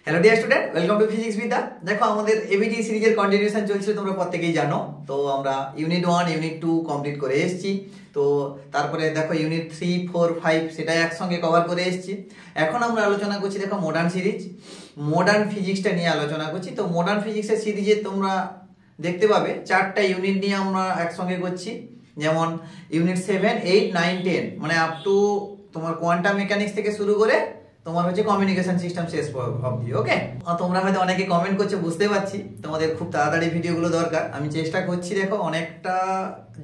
Hello dear student, welcome to physics বিদ্যা। দেখো আমাদের এবিটি সিরিজের কন্টিনিউশন চলছিল, তোমরা প্রত্যেকেই জানো। তো আমরা ইউনিট 1 ইউনিট 2 কমপ্লিট করে এসেছি। তো তারপরে দেখো ইউনিট 3 4 5 সেটা একসঙ্গে কভার করে এসেছি। এখন আমরা আলোচনা করছি দেখো মডার্ন সিরিজ, মডার্ন ফিজিক্সটা নিয়ে আলোচনা করছি। তো মডার্ন ফিজিক্সের সিরিজে তোমরা দেখতে পাবে 4টা ইউনিট নিয়ে আমরা একসঙ্গে করছি। যেমন ইউনিট 7 8 9 10 মানে আপ টু তোমার কোয়ান্টাম মেকানিক্স থেকে শুরু করে তোমার হচ্ছে কমিউনিকেশন সিস্টেম শেষ অবধি। ওকে, তোমরা হয়তো অনেকে কমেন্ট করছো, বুঝতে পারছি তোমাদের খুব তাড়াতাড়ি ভিডিওগুলো দরকার। আমি চেষ্টা করছি, দেখো অনেকটা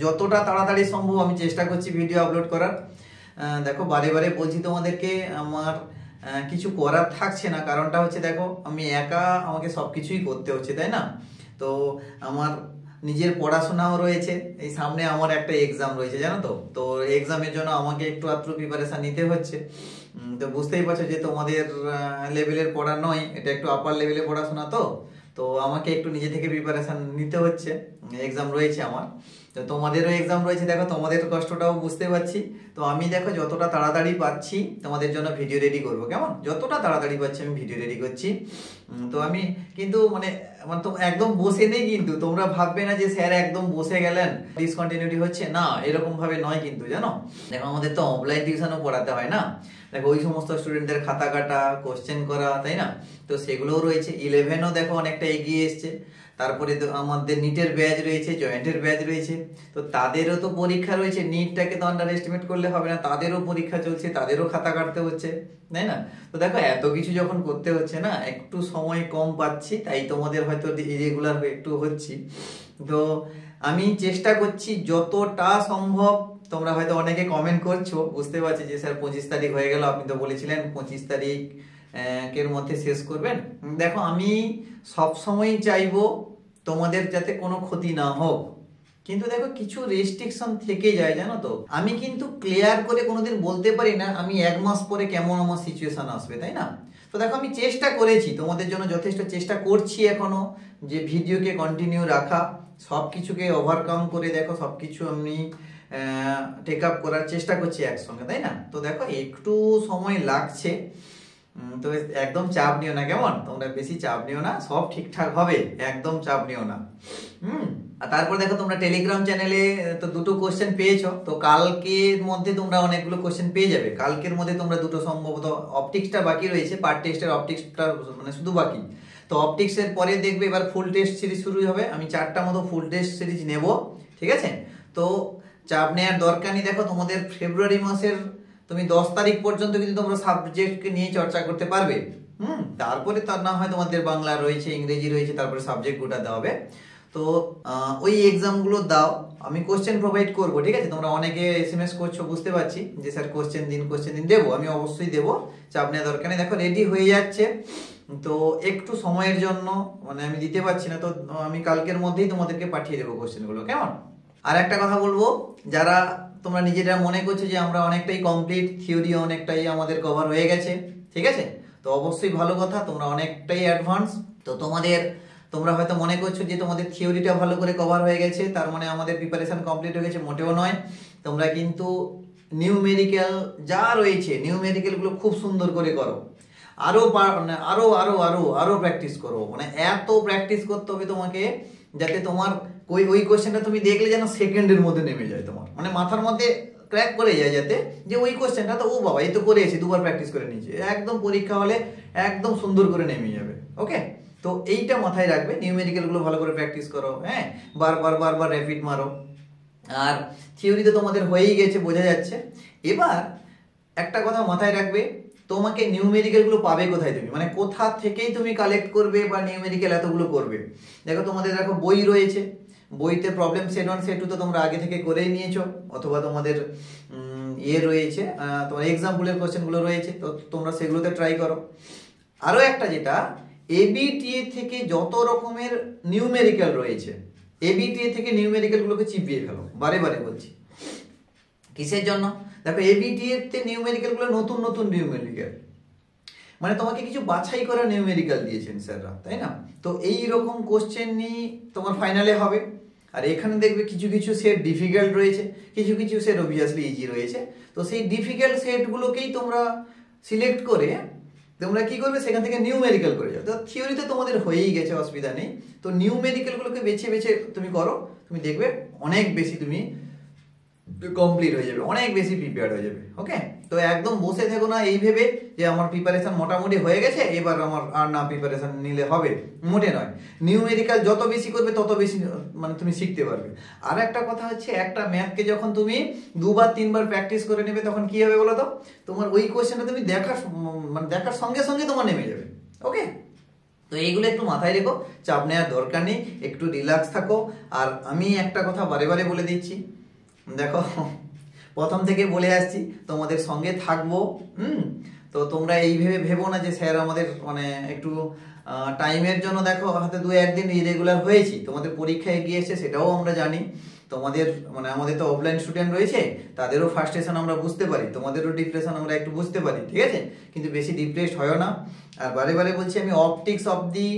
যতটা তাড়াতাড়ি সম্ভব আমি চেষ্টা করছি ভিডিও আপলোড করার। দেখো বারে বারে বলছি তোমাদেরকে, আমার কিছু করার থাকছে না। কারণটা হচ্ছে দেখো আমি একা, আমাকে সবকিছুই করতে হচ্ছে, তাই না? তো আমার নিজের পড়াশোনাও রয়েছে, এই সামনে আমার একটা এক্সাম রয়েছে, জানো তো। তো এক্সামের জন্য আমাকে একটু আধটু প্রিপারেশন নিতে হচ্ছে। তো বুঝতেই পারছো যে তোমাদের লেভেলের পড়া নয়, এটা একটু আপার লেভেলের পড়াশোনা। তো আমাকে একটু নিজে থেকে প্রিপারেশন নিতে হচ্ছে, এক্সাম রয়েছে আমার। তো তোমাদেরও এক্সাম রয়েছে, দেখো তোমাদের কষ্টটাও বুঝতে পারছি। তো আমি দেখো যতটা তাড়াতাড়ি পাচ্ছি তোমাদের জন্য ভিডিও রেডি করবো, কেমন? যতটা তাড়াতাড়ি পাচ্ছি আমি ভিডিও রেডি করছি। তো আমি কিন্তু মানে তো একদম বসে নেই, কিন্তু তোমরা ভাববে না যে স্যার একদম বসে গেলেন, ডিসকন্টিনিউটি হচ্ছে না, এরকম ভাবে নয় কিন্তু, জানো। দেখো আমাদের তো অফলাইন টিউশনও পড়াতে হয় না, দেখো ওই সমস্ত স্টুডেন্টদের খাতা কাটা, কোশ্চেন করা, তাই না? তো সেগুলোও রয়েছে। 11ও দেখো অনেকটা এগিয়ে এসছে। তারপরে তো আমাদের নিটের ব্যাচ রয়েছে, জয়েন্টের ব্যাচ রয়েছে। তো তাদেরও তো পরীক্ষা রয়েছে, নিটটাকে তো আন্ডার এস্টিমেট করলে হবে না, তাদেরও পরীক্ষা চলছে, তাদেরও খাতা কাটতে হচ্ছে, তাই না? তো দেখো এত কিছু যখন করতে হচ্ছে না, একটু সময় কম পাচ্ছি, তাই তোমাদের হয়তো ইরেগুলার একটু হচ্ছি। তো আমি চেষ্টা করছি যতটা সম্ভব। তোমরা হয়তো অনেকে কমেন্ট করছো, বুঝতে পারছি যে স্যার 25 তারিখ হয়ে গেল, আপনি তো বলেছিলেন 25 তারিখ এর মধ্যে শেষ করবেন। দেখো আমি সবসময় চাইবো তোমাদের যাতে কোনো ক্ষতি না হোক, কিন্তু দেখো কিছু রেস্ট্রিকশন থেকে যায়, জানো তো। আমি কিন্তু ক্লিয়ার করে কোনোদিন বলতে পারি না আমি 1 মাস পরে কেমন আমার সিচুয়েশন আসবে, তাই না? তো দেখো আমি চেষ্টা করেছি, তোমাদের জন্য যথেষ্ট চেষ্টা করছি এখনো, যে ভিডিওকে কন্টিনিউ রাখা, সব কিছুকে ওভারকাম করে দেখো সবকিছু আমি টেক আপ করার চেষ্টা করছি একসঙ্গে, তাই না? তো দেখো একটু সময় লাগছে। তো একদম চাপ নিও না, কেমন? তোমরা বেশি চাপ নিও না, সব ঠিকঠাক হবে, একদম চাপ নিও না। আর তারপর দেখো তোমরা টেলিগ্রাম চ্যানেলে তো 2টো কোশ্চেন পেয়েছো। তো কালকের মধ্যে তোমরা অনেকগুলো কোশ্চেন পেয়ে যাবে। কালকের মধ্যে তোমরা 2টো, সম্ভবত অপটিক্সটা বাকি রয়েছে, পার্ট টেস্টের অপটিক্সটা মানে শুধু বাকি। তো অপটিক্সের পরে দেখবে এবার ফুল টেস্ট সিরিজ শুরু হবে। আমি 4টা মতো ফুল টেস্ট সিরিজ নেব, ঠিক আছে? তো চাপ নেওয়ার দরকার নেই। দেখো তোমাদের ফেব্রুয়ারি মাসের তুমি 10 তারিখ পর্যন্ত কিন্তু তোমরা সাবজেক্টকে নিয়ে চর্চা করতে পারবে। তারপরে তার না হয় তোমাদের বাংলা রয়েছে, ইংরেজি রয়েছে, তারপরে সাবজেক্ট গোটাতে হবে। তো ওই এক্সামগুলো দাও, আমি কোশ্চেন প্রোভাইড করবো, ঠিক আছে? তোমরা অনেকে SMS করছো, বুঝতে পারছি যে স্যার কোশ্চেন দিন দেবো। আমি অবশ্যই দেবো, চাপ নেওয়ার দরকার নেই। দেখো রেডি হয়ে যাচ্ছে, তো একটু সময়ের জন্য মানে আমি দিতে পারছি না। তো আমি কালকের মধ্যেই তোমাদেরকে পাঠিয়ে দেবো কোশ্চেনগুলো, কেমন? আর একটা কথা বলবো, যারা তোমরা নিজেরা মনে করছো যে আমরা অনেকটাই কমপ্লিট, থিওরি অনেকটাই আমাদের কভার হয়ে গেছে, ঠিক আছে? তো অবশ্যই ভালো কথা, তোমরা অনেকটাই অ্যাডভান্স। তো তোমরা হয়তো মনে করছো যে তোমাদের থিওরিটা ভালো করে কভার হয়ে গেছে, তার মানে আমাদের প্রিপারেশন কমপ্লিট হয়ে গেছে। মোটেও নয়। তোমরা কিন্তু নিউমেরিক্যাল যা রয়েছে, নিউমেরিক্যালগুলো খুব সুন্দর করে করো। আরো আরো আরো আরো আরো প্র্যাকটিস করো, মানে এত প্র্যাকটিস করতে হবে তোমাকে, যাতে তোমার ওই কোশ্চেনটা তুমি দেখলে যেন সেকেন্ডের মধ্যে নেমে যায়, তোমার মানে মাথার মধ্যে ক্র্যাক করে যায়, যাতে যে ওই কোশ্চেনটা তো ও বাবা এই তো করেছি, 2বার প্র্যাকটিস করে নিয়েছি, একদম পরীক্ষা হলে একদম সুন্দর করে নেমে যাবে। ওকে, তো এইটা মাথায় রাখবে, নিউমেরিক্যাল গুলো ভালো করে প্র্যাকটিস করো, হ্যাঁ, বারবার র্যাপিড মারো। আর থিওরি তো তোমাদের হয়েই গেছে, বোঝা যাচ্ছে। এবার একটা কথা মাথায় রাখবে, তোমাকে নিউমেরিক্যাল গুলো পাবে কোথায়, তুমি মানে কোথা থেকেই তুমি কালেক্ট করবে বা নিউমেরিক্যাল এতগুলো করবে। দেখো তোমাদের দেখো বই রয়েছে, বইতে প্রবলেম সেট 1 সেট 2 তো তোমরা আগে থেকে করেই নিয়েছো, অথবা তোমাদের রয়েছে, তোমার এক্সাম্পলের কোশ্চেনগুলো রয়েছে, তো তোমরা সেগুলোতে ট্রাই করো। আরো একটা যেটা, এবিটিএ থেকে যত রকমের নিউমেরিক্যাল রয়েছে, এবিটিএ থেকে নিউমেরিক্যাল গুলোকে চিপিয়ে ফেলো, বারে বলছি। কিসের জন্য? দেখো এবিটিএ তে নিউমেরিক্যাল গুলো নতুন নিউমেরিক্যাল, মানে তোমাকে কিছু বাছাই করা নিউমেরিক্যাল দিয়েছেন স্যাররা, তাই না? তো এই রকম কোশ্চেন নিয়ে তোমার ফাইনালে হবে। আর এখানে দেখবে কিছু সেট ডিফিকাল্ট রয়েছে, কিছু সেট অবভিয়াসলি ইজি রয়েছে। তো সেই ডিফিকাল্ট সেটগুলোকেই তোমরা সিলেক্ট করে তোমরা কি করবে, সেখান থেকে নিউমেরিক্যাল করে যাও। তো থিওরি তো তোমাদের হয়েই গেছে, অসুবিধা নেই। তো নিউমেরিক্যালগুলোকে বেছে বেছে তুমি করো, তুমি দেখবে অনেক বেশি তুমি কমপ্লিট হয়ে যাবে, অনেক বেশি প্রিপেয়ার্ড হয়ে যাবে। ওকে, তো একদম বসে থেকো না এই ভেবে যে আমার প্রিপারেশন মোটামুটি হয়ে গেছে, এবার আমার আর না প্রিপারেশন নিলে হবে, মোটে নয়। নিউমেরিক্যাল যত বেশি করবে তত বেশি মানে তুমি শিখতে পারবে। আর একটা কথা হচ্ছে, একটা ম্যাথকে যখন তুমি 2বার 3বার প্র্যাকটিস করে নেবে, তখন কি হবে বলো তো, তোমার ওই কোয়েশ্চেনটা তুমি দেখার সঙ্গে সঙ্গে তোমার নেমে যাবে। ওকে, তো এইগুলো একটু মাথায় রেখো, চাপ নেওয়ার দরকার নেই, একটু রিল্যাক্স থাকো। আর আমি একটা কথা বারে বারে বলে দিচ্ছি, দেখো প্রথম থেকে বলে আসছি তোমাদের সঙ্গে থাকবো। তো তোমরা এই ভেবো না যে স্যার আমাদের মানে একটু টাইমের জন্য, দেখো হয়তো 2-1 দিন ইরেগুলার হয়েছি, তোমাদের পরীক্ষা এগিয়ে এসছে সেটাও আমরা জানি। তোমাদের মানে আমাদের তো অফলাইন স্টুডেন্ট রয়েছে, তাদেরও ফার্স্টেশন আমরা বুঝতে পারি, তোমাদেরও ডিপ্রেশন আমরা একটু বুঝতে পারি, ঠিক আছে? কিন্তু বেশি ডিপ্রেসড হয় না। আর বারে বারে বলছি, আমি অপটিক্স অবধি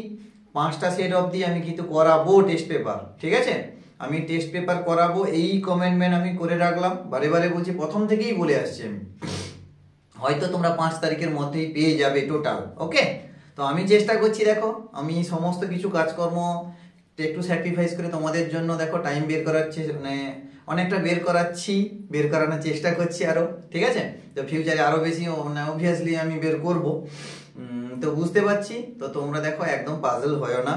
5টা সেট অবধি আমি কিন্তু করাবো টেস্ট পেপার, ঠিক আছে? আমি টেস্ট পেপার করাবো, এই কমেন্টমেন্ট আমি করে রাখলাম, বারে বারে বলছি, প্রথম থেকেই বলে আসছি আমি। হয়তো তোমরা 5 তারিখের মধ্যেই পেয়ে যাবে টোটাল। ওকে, তো আমি চেষ্টা করছি, দেখো আমি সমস্ত কিছু কাজকর্ম একটু স্যাক্রিফাইস করে তোমাদের জন্য দেখো টাইম বের করাচ্ছি, মানে অনেকটা বের করানোর চেষ্টা করছি আরো, ঠিক আছে? তো ফিউচারে আরো বেশি মানে অবভিয়াসলি আমি বের করব। তো বুঝতে পারছি, তো তোমরা দেখো একদম পাজল হয়ো না,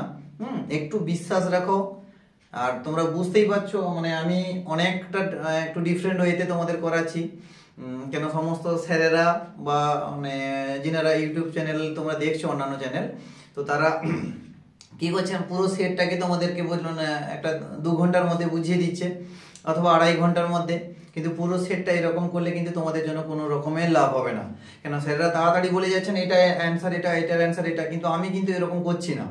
একটু বিশ্বাস রাখো। আর তোমরা বুঝতেই পারছো, মানে আমি অনেকটা একটু ডিফারেন্ট ওয়েতে তোমাদের করাচ্ছি। কেন, সমস্ত স্যারেরা বা মানে যিনারা ইউটিউব চ্যানেল তোমরা দেখছো, অন্যান্য চ্যানেল, তো তারা কি করছেন, পুরো সেটটাকে তোমাদেরকে বললো না একটা 2 ঘন্টার মধ্যে বুঝিয়ে দিচ্ছে, অথবা 2.5 ঘন্টার মধ্যে। কিন্তু পুরো সেটটা এরকম করলে কিন্তু তোমাদের জন্য কোনো রকমের লাভ হবে না। কেন, স্যাররা তাড়াতাড়ি বলে যাচ্ছেন এটা অ্যান্সার, এটার অ্যান্সার এটা, কিন্তু আমি কিন্তু এরকম করছি না।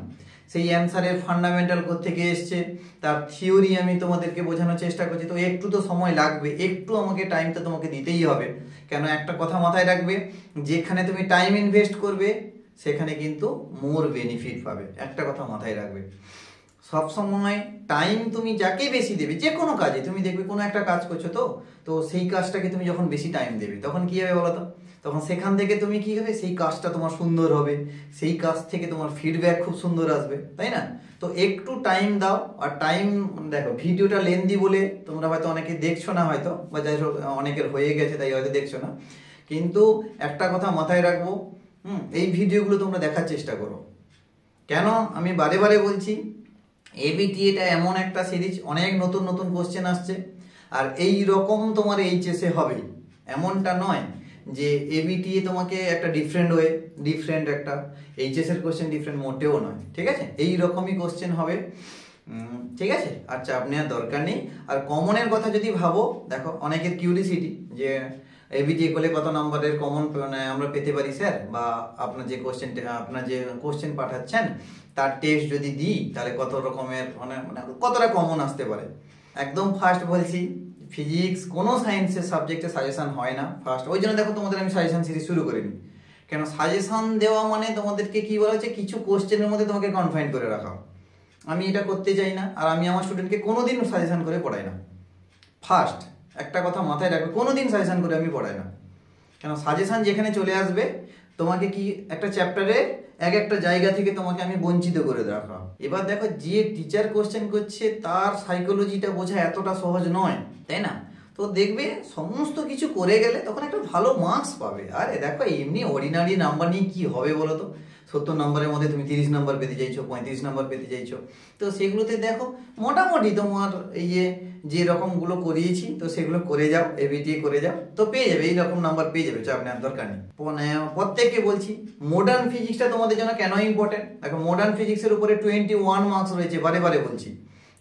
সেই অ্যান্সারের ফান্ডামেন্টাল থেকে এসছে, তার থিওরি আমি তোমাদেরকে বোঝানোর চেষ্টা করছি। তো একটু তো সময় লাগবে, একটু আমাকে টাইম তো তোমাকে দিতেই হবে। কেন, একটা কথা মাথায় রাখবে, যেখানে তুমি টাইম ইনভেস্ট করবে সেখানে কিন্তু মোর বেনিফিট পাবে। একটা কথা মাথায় রাখবে, সবসময় টাইম তুমি যাকে বেশি দেবে, যে কোনো কাজে তুমি দেখবে কোনো একটা কাজ করছো, তো সেই কাজটাকে তুমি যখন বেশি টাইম দেবে, তখন কি হবে বলো তো, তখন সেখান থেকে তুমি কি হবে, সেই কাজটা তোমার সুন্দর হবে, সেই কাজ থেকে তোমার ফিডব্যাক খুব সুন্দর আসবে, তাই না? তো একটু টাইম দাও। আর টাইম দেখো, ভিডিওটা লেন্দি বলে তোমরা হয়তো অনেকে দেখছো না, হয়তো বা যাই হোক অনেকের হয়ে গেছে তাই হয়তো দেখছো না, কিন্তু একটা কথা মাথায় রাখবো, এই ভিডিওগুলো তোমরা দেখার চেষ্টা করো। কেন আমি বারে বারে বলছি, এবিটি এটা এমন একটা সিরিজ, অনেক নতুন নতুন কোশ্চেন আসছে, আর এই রকম তোমার এইচএসে হবে এমনটা নয় যে এবিটি তোমাকে একটা ডিফারেন্ট একটা এইচএস এর কোশ্চেন ডিফারেন্ট মোটেও নয়, ঠিক আছে? এই রকমই কোশ্চেন হবে, ঠিক আছে? আর চাপ নেওয়ার দরকার নেই। আর কমনের কথা যদি ভাবো, দেখো অনেকের কিউরিসিটি যে এবিটি করলে কত নম্বরের কমন মানে আমরা পেতে পারি স্যার, বা আপনার যে কোশ্চেন পাঠাচ্ছেন তার টেস্ট যদি দিই তাহলে কত রকমের মানে কতটা কমন আসতে পারে। একদম ফার্স্ট বলছি, ফিজিক্স কোনো সায়েন্সের সাবজেক্টে সাজেশন হয় না ফার্স্ট, ওই জন্য দেখো তোমাদের আমি সাজেশন সিরিজ শুরু করিনি। কেন, সাজেশন দেওয়া মানে তোমাদেরকে কি বলা হচ্ছে, কিছু কোশ্চেনের মধ্যে তোমাকে কনফাইন করে রাখা। আমি এটা করতে চাই না, আর আমি আমার স্টুডেন্টকে কোনোদিন সাজেশন করে পড়াই না। ফার্স্ট একটা কথা মাথায় রাখবে, কোনোদিন সাজেশন করে আমি পড়াই না। কেন, সাজেশন যেখানে চলে আসবে তোমাকে কি একটা চ্যাপ্টারে একটা জায়গা থেকে তোমাকে আমি বঞ্চিত করে রাখা। এবার দেখো, যে টিচার কোশ্চেন করছে তার সাইকোলজিটা বোঝা এতটা সহজ নয়, তাই না? তো দেখবে সমস্ত কিছু করে গেলে তখন একটা ভালো মার্কস পাবে। আরে দেখো, এমনি অর্ডিনারি নাম্বার নিয়ে কি হবে বলো তো? 70 নম্বরের মধ্যে তুমি 30 নম্বর পেতে চাইছো, 35 নম্বর পেতে চাইছো, তো সেগুলোতে দেখো মোটামুটি তোমার এই যে রকমগুলো করিয়েছি, তো সেগুলো করে যাও, এবিটি করে যাও, তো পেয়ে যাবে, এইরকম নাম্বার পেয়ে যাবে, চাপ নেওয়ার দরকার নেই। প্রত্যেককে বলছি, মডার্ন ফিজিক্সটা তোমাদের জন্য কেন ইম্পর্টেন্ট। দেখো, মডার্ন ফিজিক্সের উপরে 21 মার্কস রয়েছে, বারে বারে বলছি।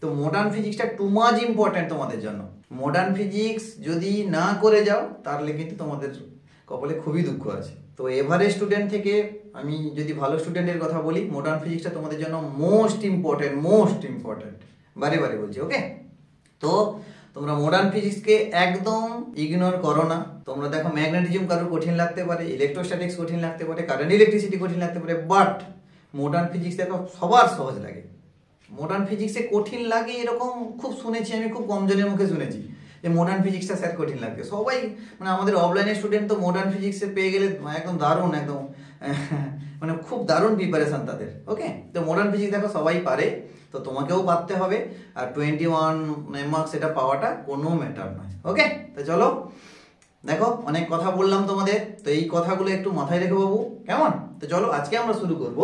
তো মডার্ন ফিজিক্সটা টু মাচ ইম্পর্টেন্ট তোমাদের জন্য। মডার্ন ফিজিক্স যদি না করে যাও তাহলে কিন্তু তোমাদের কপালে খুবই দুঃখ আছে। তো এভারেজ স্টুডেন্ট থেকে আমি যদি ভালো স্টুডেন্টের কথা বলি, মডার্ন ফিজিক্সটা তোমাদের জন্য মোস্ট ইম্পর্টেন্ট, বারে বারে বলছি। ওকে, তো তোমরা মডার্ন ফিজিক্সকে একদম ইগনোর করো না। তোমরা দেখো, ম্যাগনেটিজম কারোর কঠিন লাগতে পারে, ইলেকট্রোস্ট্যাটিক্স কঠিন লাগতে পারে, কারেন্ট ইলেকট্রিসিটি কঠিন লাগতে পারে, বাট মডার্ন ফিজিক্স দেখো সবার সহজ লাগে। মডার্ন ফিজিক্সে কঠিন লাগে এরকম খুব শুনেছি, আমি খুব কম জনের মুখে শুনেছি যে মডার্ন ফিজিক্সটা স্যার কঠিন লাগবে। সবাই মানে আমাদের অফলাইনের স্টুডেন্ট তো মডার্ন ফিজিক্সে পেয়ে গেলে একদম দারুণ, একদম মানে খুব দারুণ প্রিপারেশন তাদের। ওকে, তো মডার্ন ফিজিক্স দেখো সবাই পারে, তো তোমাকেও পারতে হবে। আর 21 মার্কস এটা পাওয়াটা কোনো ম্যাটার নয়। ওকে, তো চলো দেখো অনেক কথা বললাম তোমাদের, তো এই কথাগুলো একটু মাথায় রেখে বাবু, কেমন? তো চলো আজকে আমরা শুরু করব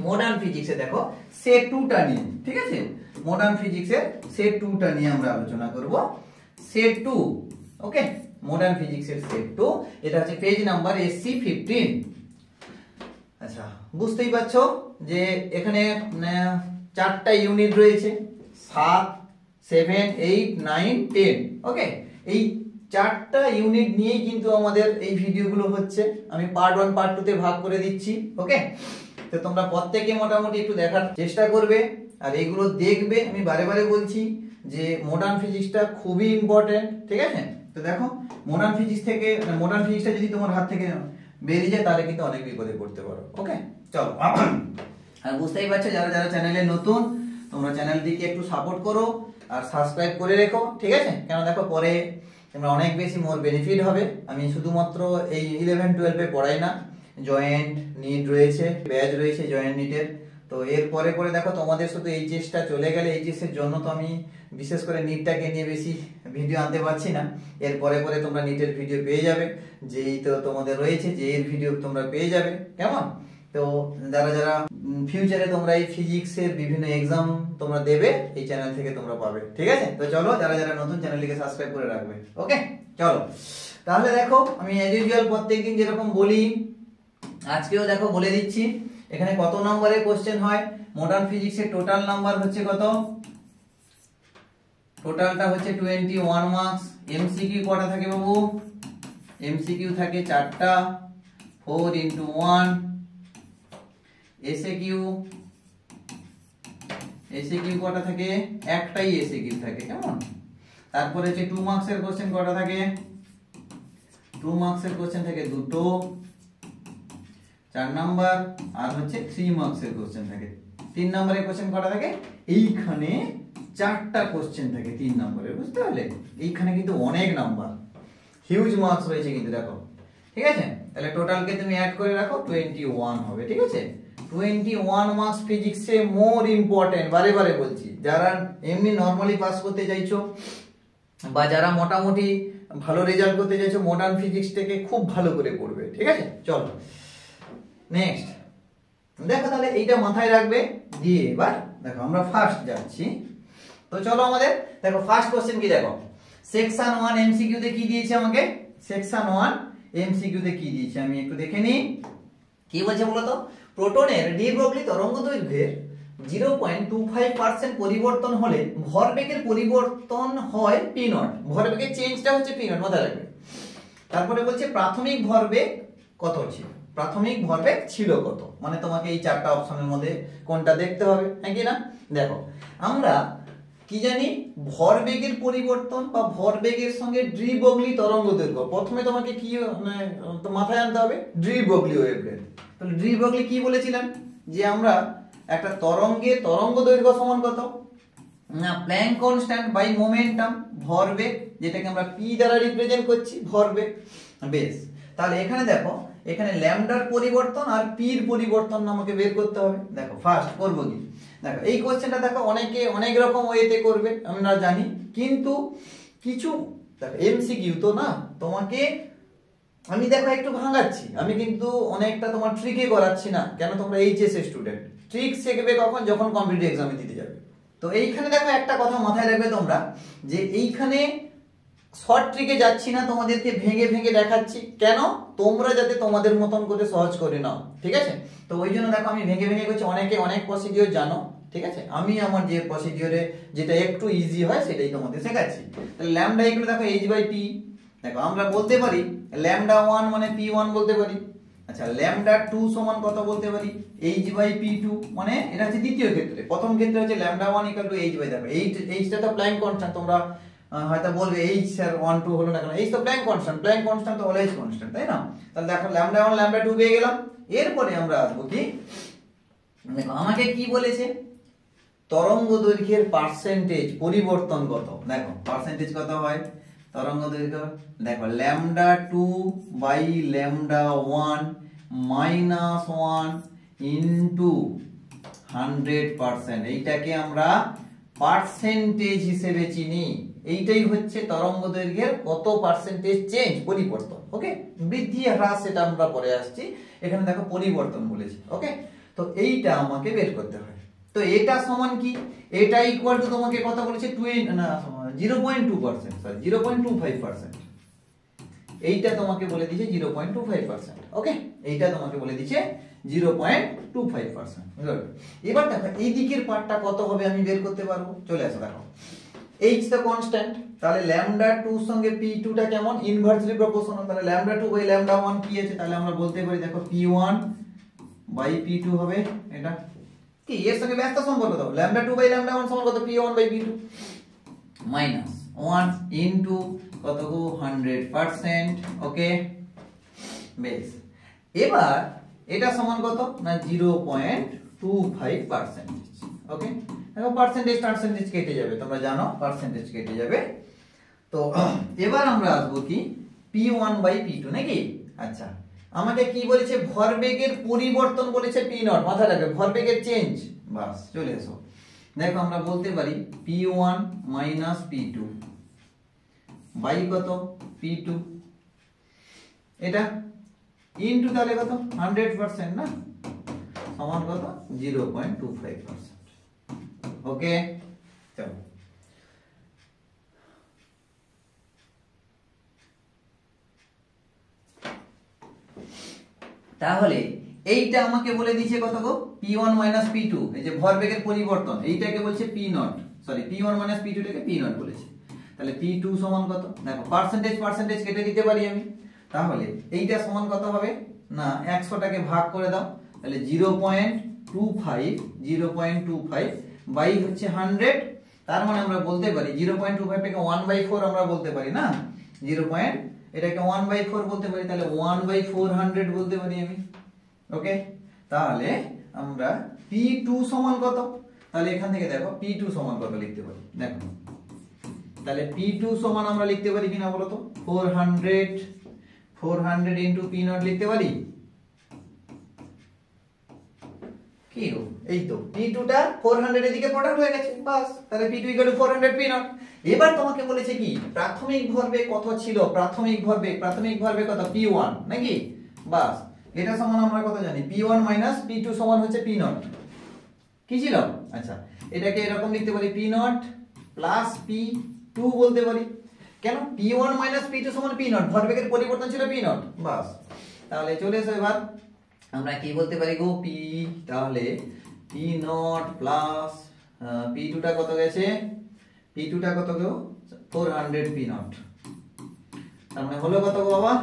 মডার্ন ফিজিক্সে দেখো সেট 2টা নিয়ে। ঠিক আছে, মডার্ন ফিজিক্সের সেট 2টা নিয়ে আমরা আলোচনা করব। সেট 2, ওকে, মডার্ন ফিজিক্সের সেট 2, এটা হচ্ছে পেজ নাম্বার SC 15। আচ্ছা, বুঝতেই পারছো যে এখানে 4টা ইউনিট রয়েছে, 7, 7, 8, 9, 10। ওকে, এই 4টা ইউনিট নিয়েই কিন্তু আমাদের এই ভিডিওগুলো হচ্ছে। আমি পার্ট 1 পার্ট 2 তে ভাগ করে দিচ্ছি। ওকে, তো তোমরা প্রত্যেকে মোটামুটি একটু দেখার চেষ্টা করবে আর এগুলো দেখবে। আমি বারে বারে বলছি যে মডার্ন ফিজিক্সটা খুবই ইম্পর্টেন্ট। ঠিক আছে, তো দেখো মডার্ন ফিজিক্সটা যদি তোমার হাত থেকে বেরিয়ে যায় তাহলে কিন্তু অনেক বিপদে পড়তে পারো। ওকে, চলো। আর বুঝতেই পারছো যারা যারা চ্যানেলে নতুন, তোমরা চ্যানেলটিকে একটু সাপোর্ট করো আর সাবস্ক্রাইব করে রেখো। ঠিক আছে, কেন দেখো পরে তোমরা অনেক বেশি মোর বেনিফিট হবে। আমি শুধুমাত্র এই 11, 12 পড়াই না, জয়েন্ট নিট রয়েছে, ব্যাচ রয়েছে জয়েন্ট নিটের। তো এর পরে পরে দেখো তোমাদের শুধু এইচএসটা চলে গেলে, এইচএস এর জন্য তো আমি বিশেষ করে নিটটাকে নিয়ে বেশি ভিডিও আনতে পারছি না। এর পরে পরে তোমরা নিটের ভিডিও পেয়ে যাবে, যেই তো তোমাদের রয়েছে যে এর ভিডিও তোমরা পেয়ে যাবে। কেমন? তো যারা যারা ফিউচারে তোমরা এই ফিজিক্সের বিভিন্ন এক্সাম তোমরা দেবে, এই চ্যানেল থেকে তোমরা পাবে। ঠিক আছে, তো চলো যারা যারা নতুন চ্যানেলটিকে সাবস্ক্রাইব করে রাখবে। ওকে, চলো তাহলে দেখো আমি অ্যাজ ইউজুয়াল প্রত্যেকদিন যেরকম বলি আজকেও দেখো বলে দিচ্ছি। এখানে কত নম্বরের কোশ্চেন হয়? মডার্ন ফিজিক্সের টোটাল নাম্বার হচ্ছে কত? টোটালটা হচ্ছে 21 মার্কস। এমসিকিউ কটা থাকে বাবু? এমসিকিউ থাকে 4টা, 4 into 1। এসএকিউ কটা থাকে? একটাই এসএকিউ থাকে। কেমন? তারপরে হচ্ছে 2 মার্কসের কোশ্চেন কটা থাকে? 2 মার্কসের কোশ্চেন থাকে 2টো, 4 নাম্বার। আর হচ্ছে 3 মার্কসের কোশ্চেন থাকে 3 নম্বরের কোশ্চেন কটা থাকে? এইখানে 4টা কোশ্চেন থাকে 3 নম্বরের। বুঝতে পারলে? এইখানে কিন্তু অনেক নাম্বার, হিউজ মার্কস রয়েছে কিন্তু দেখো। ঠিক আছে, তাহলে টোটালকে তুমি অ্যাড করে রাখো, 21 হবে। ঠিক আছে, 21 মার্কস ফিজিক্সে মোর ইম্পর্টেন্ট। বারে বারে বলছি, যারা এমনি নরমালি পাস করতে চাইছো বা যারা মোটামুটি ভালো রেজাল্ট করতে চাইছো, মডার্ন ফিজিক্সটাকে খুব ভালো করে পড়বে। ঠিক আছে, চলো নেক্সট দেখো। তাহলে এইটা মাথায় রাখবে। দিয়ে এবার দেখো আমরা ফার্স্ট যাচ্ছি। তো চলো আমাদের দেখো ফার্স্ট কোশ্চেন কি দেখো, সেকশন 1 এমসিকিউ তে কি দিয়েছে আমাকে? সেকশন 1 এমসিকিউ তে কি দিয়েছে আমি একটু দেখে নিই। কি বলছে বলতো? প্রোটনের ডি ব্রগলি তরঙ্গদৈর্ঘ্যের 0.25% পরিবর্তন হলে ভরবেগের পরিবর্তন হয় পি নট। ভরবেগের চেঞ্জটা হচ্ছে পি নট, মাথায় রাখবে। তারপরে বলছে প্রাথমিক ভরবেগ কত ছিল? প্রাথমিক ভরবেগ ছিল কত? মানে তোমাকে এই 4টা অপশনের মধ্যে কোনটা দেখতে হবে, হ্যাঁ কি না? দেখো আমরা কি জানি, ভরবেগের পরিবর্তন বা ভরবেগের সঙ্গে ডি ব্রগলি তরঙ্গদৈর্ঘ্য। প্রথমে তোমাকে কি মাথায় আনতে হবে? De Broglie wavelength. তাহলে ডি ব্রগলি কি বলেছিলাম? যে আমরা একটা তরঙ্গের তরঙ্গদৈর্ঘ্য সমান কত না, প্ল্যাঙ্ক কনস্ট্যান্ট বাই মোমেন্টাম, ভরবেগ, যেটাকে আমরা পি দ্বারা রিপ্রেজেন্ট করছি, ভরবেগ। বেশ, তাহলে এখানে দেখো, এখানে ল্যামডার পরিবর্তন আর পির পরিবর্তন আমাকে বের করতে হবে। দেখো ফার্স্ট করবো কি, দেখো এই কোশ্চেনটা দেখো অনেকে অনেক রকম ওয়েতে করবে আমরা জানি, কিন্তু কিছু দেখো এমসিকিউ তো না, তোমাকে আমি দেখো একটু ভাঙাচ্ছি, আমি কিন্তু অনেকটা তোমার ট্রিকে করাচ্ছি না। কেন? তোমরা এইচএস স্টুডেন্ট, ট্রিক শিখবে কখন? যখন কম্পিটিটিভ এক্সামে দিতে যাবে। তো এইখানে দেখো একটা কথা মাথায় রাখবে তোমরা, যে এইখানে শর্ট ট্রিকে যাচ্ছি না, তোমাদেরকে ভেঙে ভেঙে দেখাচ্ছি। কেন? তোমরা যাতে তোমাদের মতন করে সহজ করে নাও। ঠিক আছে, তো ওই জন্য দেখো আমি ভেঙে ভেঙে করছি। অনেকে অনেক প্রসিডিওর জানো, ঠিক আছে, আমি আমার যে প্রসিডিওরে যেটা একটু ইজি হয় সেটাই তোমাদের শেখাচ্ছি। তাহলে ল্যামডা ইকুয়াল দেখো h/p। দেখো আমরা বলতে পারি ল্যামডা 1 মানে p1 বলতে পারি। আচ্ছা, ল্যামডা 2 সমান কত বলতে পারি? h/p2। মানে এটা হচ্ছে দ্বিতীয় ক্ষেত্রে। প্রথম ক্ষেত্রে হচ্ছে ল্যামডা 1 = h/, দেখো এইটা তো প্ল্যাঙ্ক কনস্ট্যান্ট। তোমরা হয়তো বলবে h স্যার 1 2 হলো না কেন? h তো প্ল্যাঙ্ক কনস্ট্যান্ট, প্ল্যাঙ্ক কনস্ট্যান্ট তো অলওয়েজ কনস্ট্যান্ট, তাই না? তাহলে দেখো ল্যামডা 1 ল্যামডা 2 পেয়ে গেলাম। এরপরে আমরা আসবো কি, দেখো আমাকে কি বলেছে? তরঙ্গ দৈর্ঘ্যের পার্সেন্টেজ পরিবর্তন কত। দেখো পার্সেন্টেজ কত হয় তরঙ্গ দৈর্ঘ্য? দেখো ল্যামডা 2 বাই ল্যামডা 1 -1 ইন্টু 100%, এইটাকে আমরা পার্সেন্টেজ হিসেবে চিনি। এইটাই হচ্ছে তরঙ্গ দৈর্ঘ্যের কত পার্সেন্টেজ চেঞ্জ, পরিবর্তন। ওকে, বৃদ্ধি হ্রাস সেটা আমরা পরে আসছি, এখানে দেখো পরিবর্তন বলেছি। ওকে, তো এইটা আমাকে বের করতে হয়। তো এটা সমান কি, এটা ইকুয়াল টু তোমাকে কত বলেছে 0.2%, সরি 0.25%। এইটা তোমাকে বলে দিয়েছে 0.25%। ওকে, এইটা তোমাকে বলে দিয়েছে 0.25%। গুড। এবার দেখো এই দিকের পার্টটা কত হবে আমি বের করতে পারবো। চলে আসো, দেখো h তো কনস্ট্যান্ট, তাহলে λ2 এর সঙ্গে p2 টা কেমন, ইনভার্সলি প্রপোর্শনাল। তাহলে λ2 বাই λ1 কি আছে, তাহলে আমরা বলতে পারি দেখো p1 বাই p2 হবে। এটা কি এর সঙ্গে ব্যস্ত সম্পর্ক দাও, λ2 বাই λ1 সমান কত, p1 by p2 minus 1 into কত গো 100%। ওকে, বেশ। এবার এটা সমান কত না 0.25%। ওকে, দেখো পার্সেন্টেজ কেটে যাবে, তোমরা জানো পার্সেন্টেজ কেটে যাবে। তো এবার আমরা আসবো কি p1 বাই p2 নাকি। আচ্ছা, আমাকে কি বলেছে, ভরবেগের পরিবর্তন বলেছে p0, মাথায় রাখবে ভরবেগের চেঞ্জ। বাস, চলে এসো, দেখো আমরা বলতে পারি p1 মাইনাস p2 বাই কত p2, এটা ইনটু তাহলে কত 100% না, সমান কত 0.25%। ওকে, চলো তাহলে এইটা আমাকে বলে দিয়েছে কত গো p1 মাইনাস p2, এই যে ভরবেগের পরিবর্তন, এইটাকে বলছে p0, sorry p1 minus p2 টাকে p0 বলেছে। তাহলে p2 সমান কত, দেখো পার্সেন্টেজ কেটে দিতে পারি আমি। তাহলে এইটা সমান কত হবে না 100 টাকে ভাগ করে দাও, তাহলে 0.25 বাই হচ্ছে 100। তার মানে আমরা বলতে পারি 0.25 টাকে 1/4 আমরা বলতে পারি না, এটাকে 1/4 বলতে পারি, তাহলে 1/400 বলতে পারি আমি। ওকে, তাহলে আমরা p2 সমান কত, তাহলে এখান থেকে দেখো p2 সমান কত লিখতে পারি। দেখো তাহলে p2 সমান আমরা লিখতে পারি কিনা বলো তো, 400 ইনটু p0 লিখতে পারি কি গো, এই তো p2 টা 400 এর দিকে প্রোডাক্ট হয়ে গেছে, বাস। তাহলে p2 = 400 p0। এবার তোমাকে বলেছে কি প্রাথমিক ভরবেগ কত ছিল, প্রাথমিক ভরবেগ কত p1 নাকি, বাস। এটা সমান আমরা কত জানি, p1 মাইনাস p2 সমান হচ্ছে p0, কি ছিল। আচ্ছা, এটাকে এরকম লিখতে পারি p0 প্লাস p2 বলতে পারি। কেন, p1 মাইনাস p2 সমান p0, ভরবেগের পরিবর্তন ছিল p0, বাস। তাহলে চলে এসো, এবার আমরা কি বলতে পারি গো p, তাহলে p0 প্লাস p2 টা কত গেছে, p2 টা কত গো 400 p0, তার মানে হলো কত গো বাবা।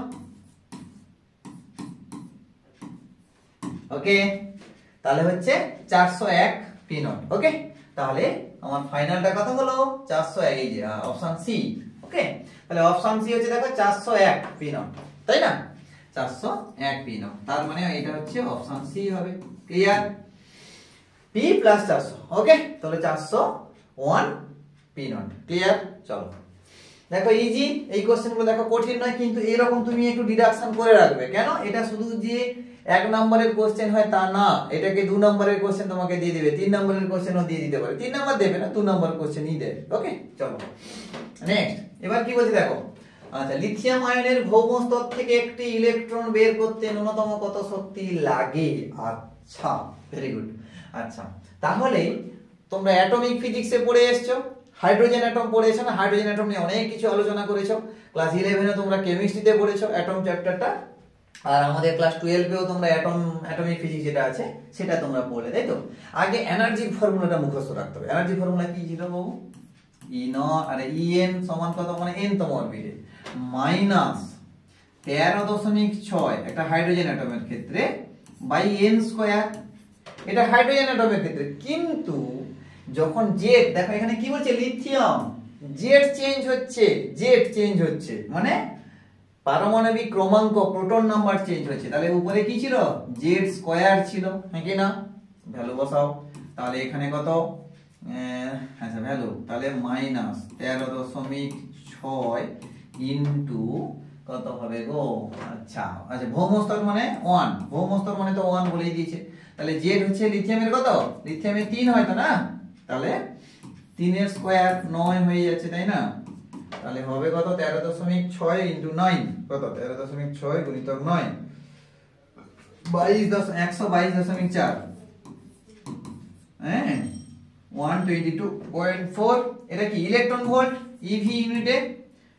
ওকে, তাহলে হচ্ছে 401 p0। ওকে, তাহলে আমার ফাইনালটা কত হলো 401, এই যে অপশন সি। ওকে, তাহলে অপশন সি হচ্ছে দেখো 401 p0, তাই না, 401 p0, তার মানে এটা হচ্ছে অপশন সি হবে। Clear, p plus 400। ওকে, তাহলে 401 p0। ক্লিয়ার, চলো দেখো ইজি এই কোশ্চেনগুলো, দেখো কঠিন নয় কিন্তু এরকম তুমি একটু ডিডাকশন করে রাখবে। কেন, এটা শুধু যে 1 নম্বরের কোশ্চেন হয় তা না, এটাকে 2 নম্বরের কোশ্চেন তোমাকে দিয়ে দিবে, 3 নম্বরের কোশ্চেনও দিয়ে দিতে পারে। 3 নম্বর দেবে না, 2 নম্বর কোশ্চেনই দেবে। ওকে, চলো নেক্সট, এবার কি বলছে দেখো। আচ্ছা, লিথিয়াম আয়নের ভৌম স্তর থেকে একটি ইলেকট্রন বের করতে ন্যূনতম কত শক্তি লাগে। আচ্ছা, ভেরি গুড। আচ্ছা, তাহলে তোমরা অ্যাটমিক ফিজিক্সে পড়ে এসছো, হাইড্রোজেন অ্যাটম পড়েছো না, হাইড্রোজেন অ্যাটম নিয়ে অনেক কিছু আলোচনা করেছো। ক্লাস 11 এ তোমরা কেমিস্ট্রিতে পড়েছো অ্যাটম চ্যাপ্টারটা, আর আমাদের ক্লাস 12 এও তোমরা অ্যাটমিক ফিজিক্স যেটা আছে সেটা তোমরা পড়লে, তাই তো। আগে এনার্জি ফর্মুলাটা মুখস্থ রাখতে হবে। এনার্জি ফর্মুলা কি ছিল বাবু, En সমান কত, মানে n তম অরবিটে মাইনাস 13.6 একটা হাইড্রোজেন অ্যাটমের ক্ষেত্রে বাই n স্কয়ার, এটা হাইড্রোজেন অ্যাটমের ক্ষেত্রে। কিন্তু যখন জেড, দেখো এখানে কি বলছে লিথিয়াম, জেড চেঞ্জ হচ্ছে মানে পারমাণবিক ক্রমাঙ্ক প্রোটন নাম্বার চেঞ্জ হচ্ছে। তাহলে উপরে কি ছিল, জেড স্কয়ার ছিল, নাকি না, ভ্যালু বসাও। তাহলে এখানে কত, আচ্ছা ভ্যালু, তাহলে মাইনাস 13.6 ইন্টু কত হবে গো? আচ্ছা আচ্ছা, ভৌম স্তর মানে 1, ভৌম স্তর মানে তো 1 বলেই দিয়েছে। তাহলে জেড হচ্ছে লিথিয়ামের কত? লিথিয়ামের 3 হয় তো না, তাহলে 3 এর স্কয়ার 9 হয়ে যাচ্ছে, তাই না? তাহলে হবে কত? 13.6 ইনটু 9 কত? 13.6 গুণিতক 9 122.4, হ্যাঁ 122.4। এটা কি ইলেকট্রন ভোল্ট ইভি ইউনিটে,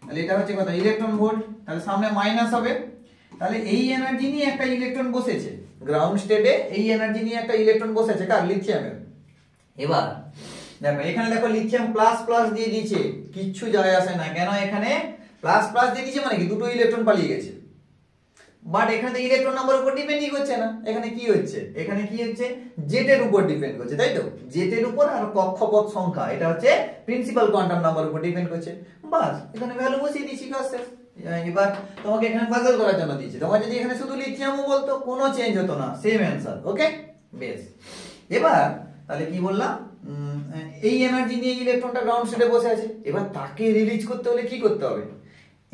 তাহলে এটা হচ্ছে কত? Electron volt. তাহলে সামনে মাইনাস হবে, তাহলে এই এনার্জি নিয়ে একটা ইলেকট্রন বসেছে গ্রাউন্ড স্টেটে, এই এনার্জি নিয়ে একটা ইলেকট্রন বসেছে কার? লিথিয়ামের। এবার দেখো এখানে দেখো লিথিয়াম প্লাস প্লাস দিয়ে দিয়েছে, কিচ্ছু যায় আসে না, কেন? এখানে প্লাস প্লাস দিয়ে দিয়েছে মানে কি দুটো ইলেকট্রন পালিয়ে গেছে, বাট এখানে তো ইলেকট্রন নাম্বার উপর ডিপেন্ডই করছে না। এখানে কি হচ্ছে? এখানে কি হচ্ছে? জেড এর উপর ডিপেন্ড করছে, তাই তো? জেড এর উপর আর কক্ষপথ সংখ্যা, এটা হচ্ছে প্রিন্সিপাল কোয়ান্টাম নাম্বার উপর ডিপেন্ড করছে। বাস এখানে ভ্যালু বসিয়ে দিয়েছি, কাজ। এবার তোমাকে এখানে পাজল করার জন্য দিয়েছে, তোমার যদি এখানে শুধু লিথিয়ামও বলতো কোনো চেঞ্জ হতো না, সেম অ্যান্সার। ওকে বেশ, এবার তাহলে কি বললাম? এই এনার্জি নিয়ে ইলেকট্রনটা গ্রাউন্ড স্টেটে বসে আছে, এবার তাকে রিলিজ করতে হলে কি করতে হবে?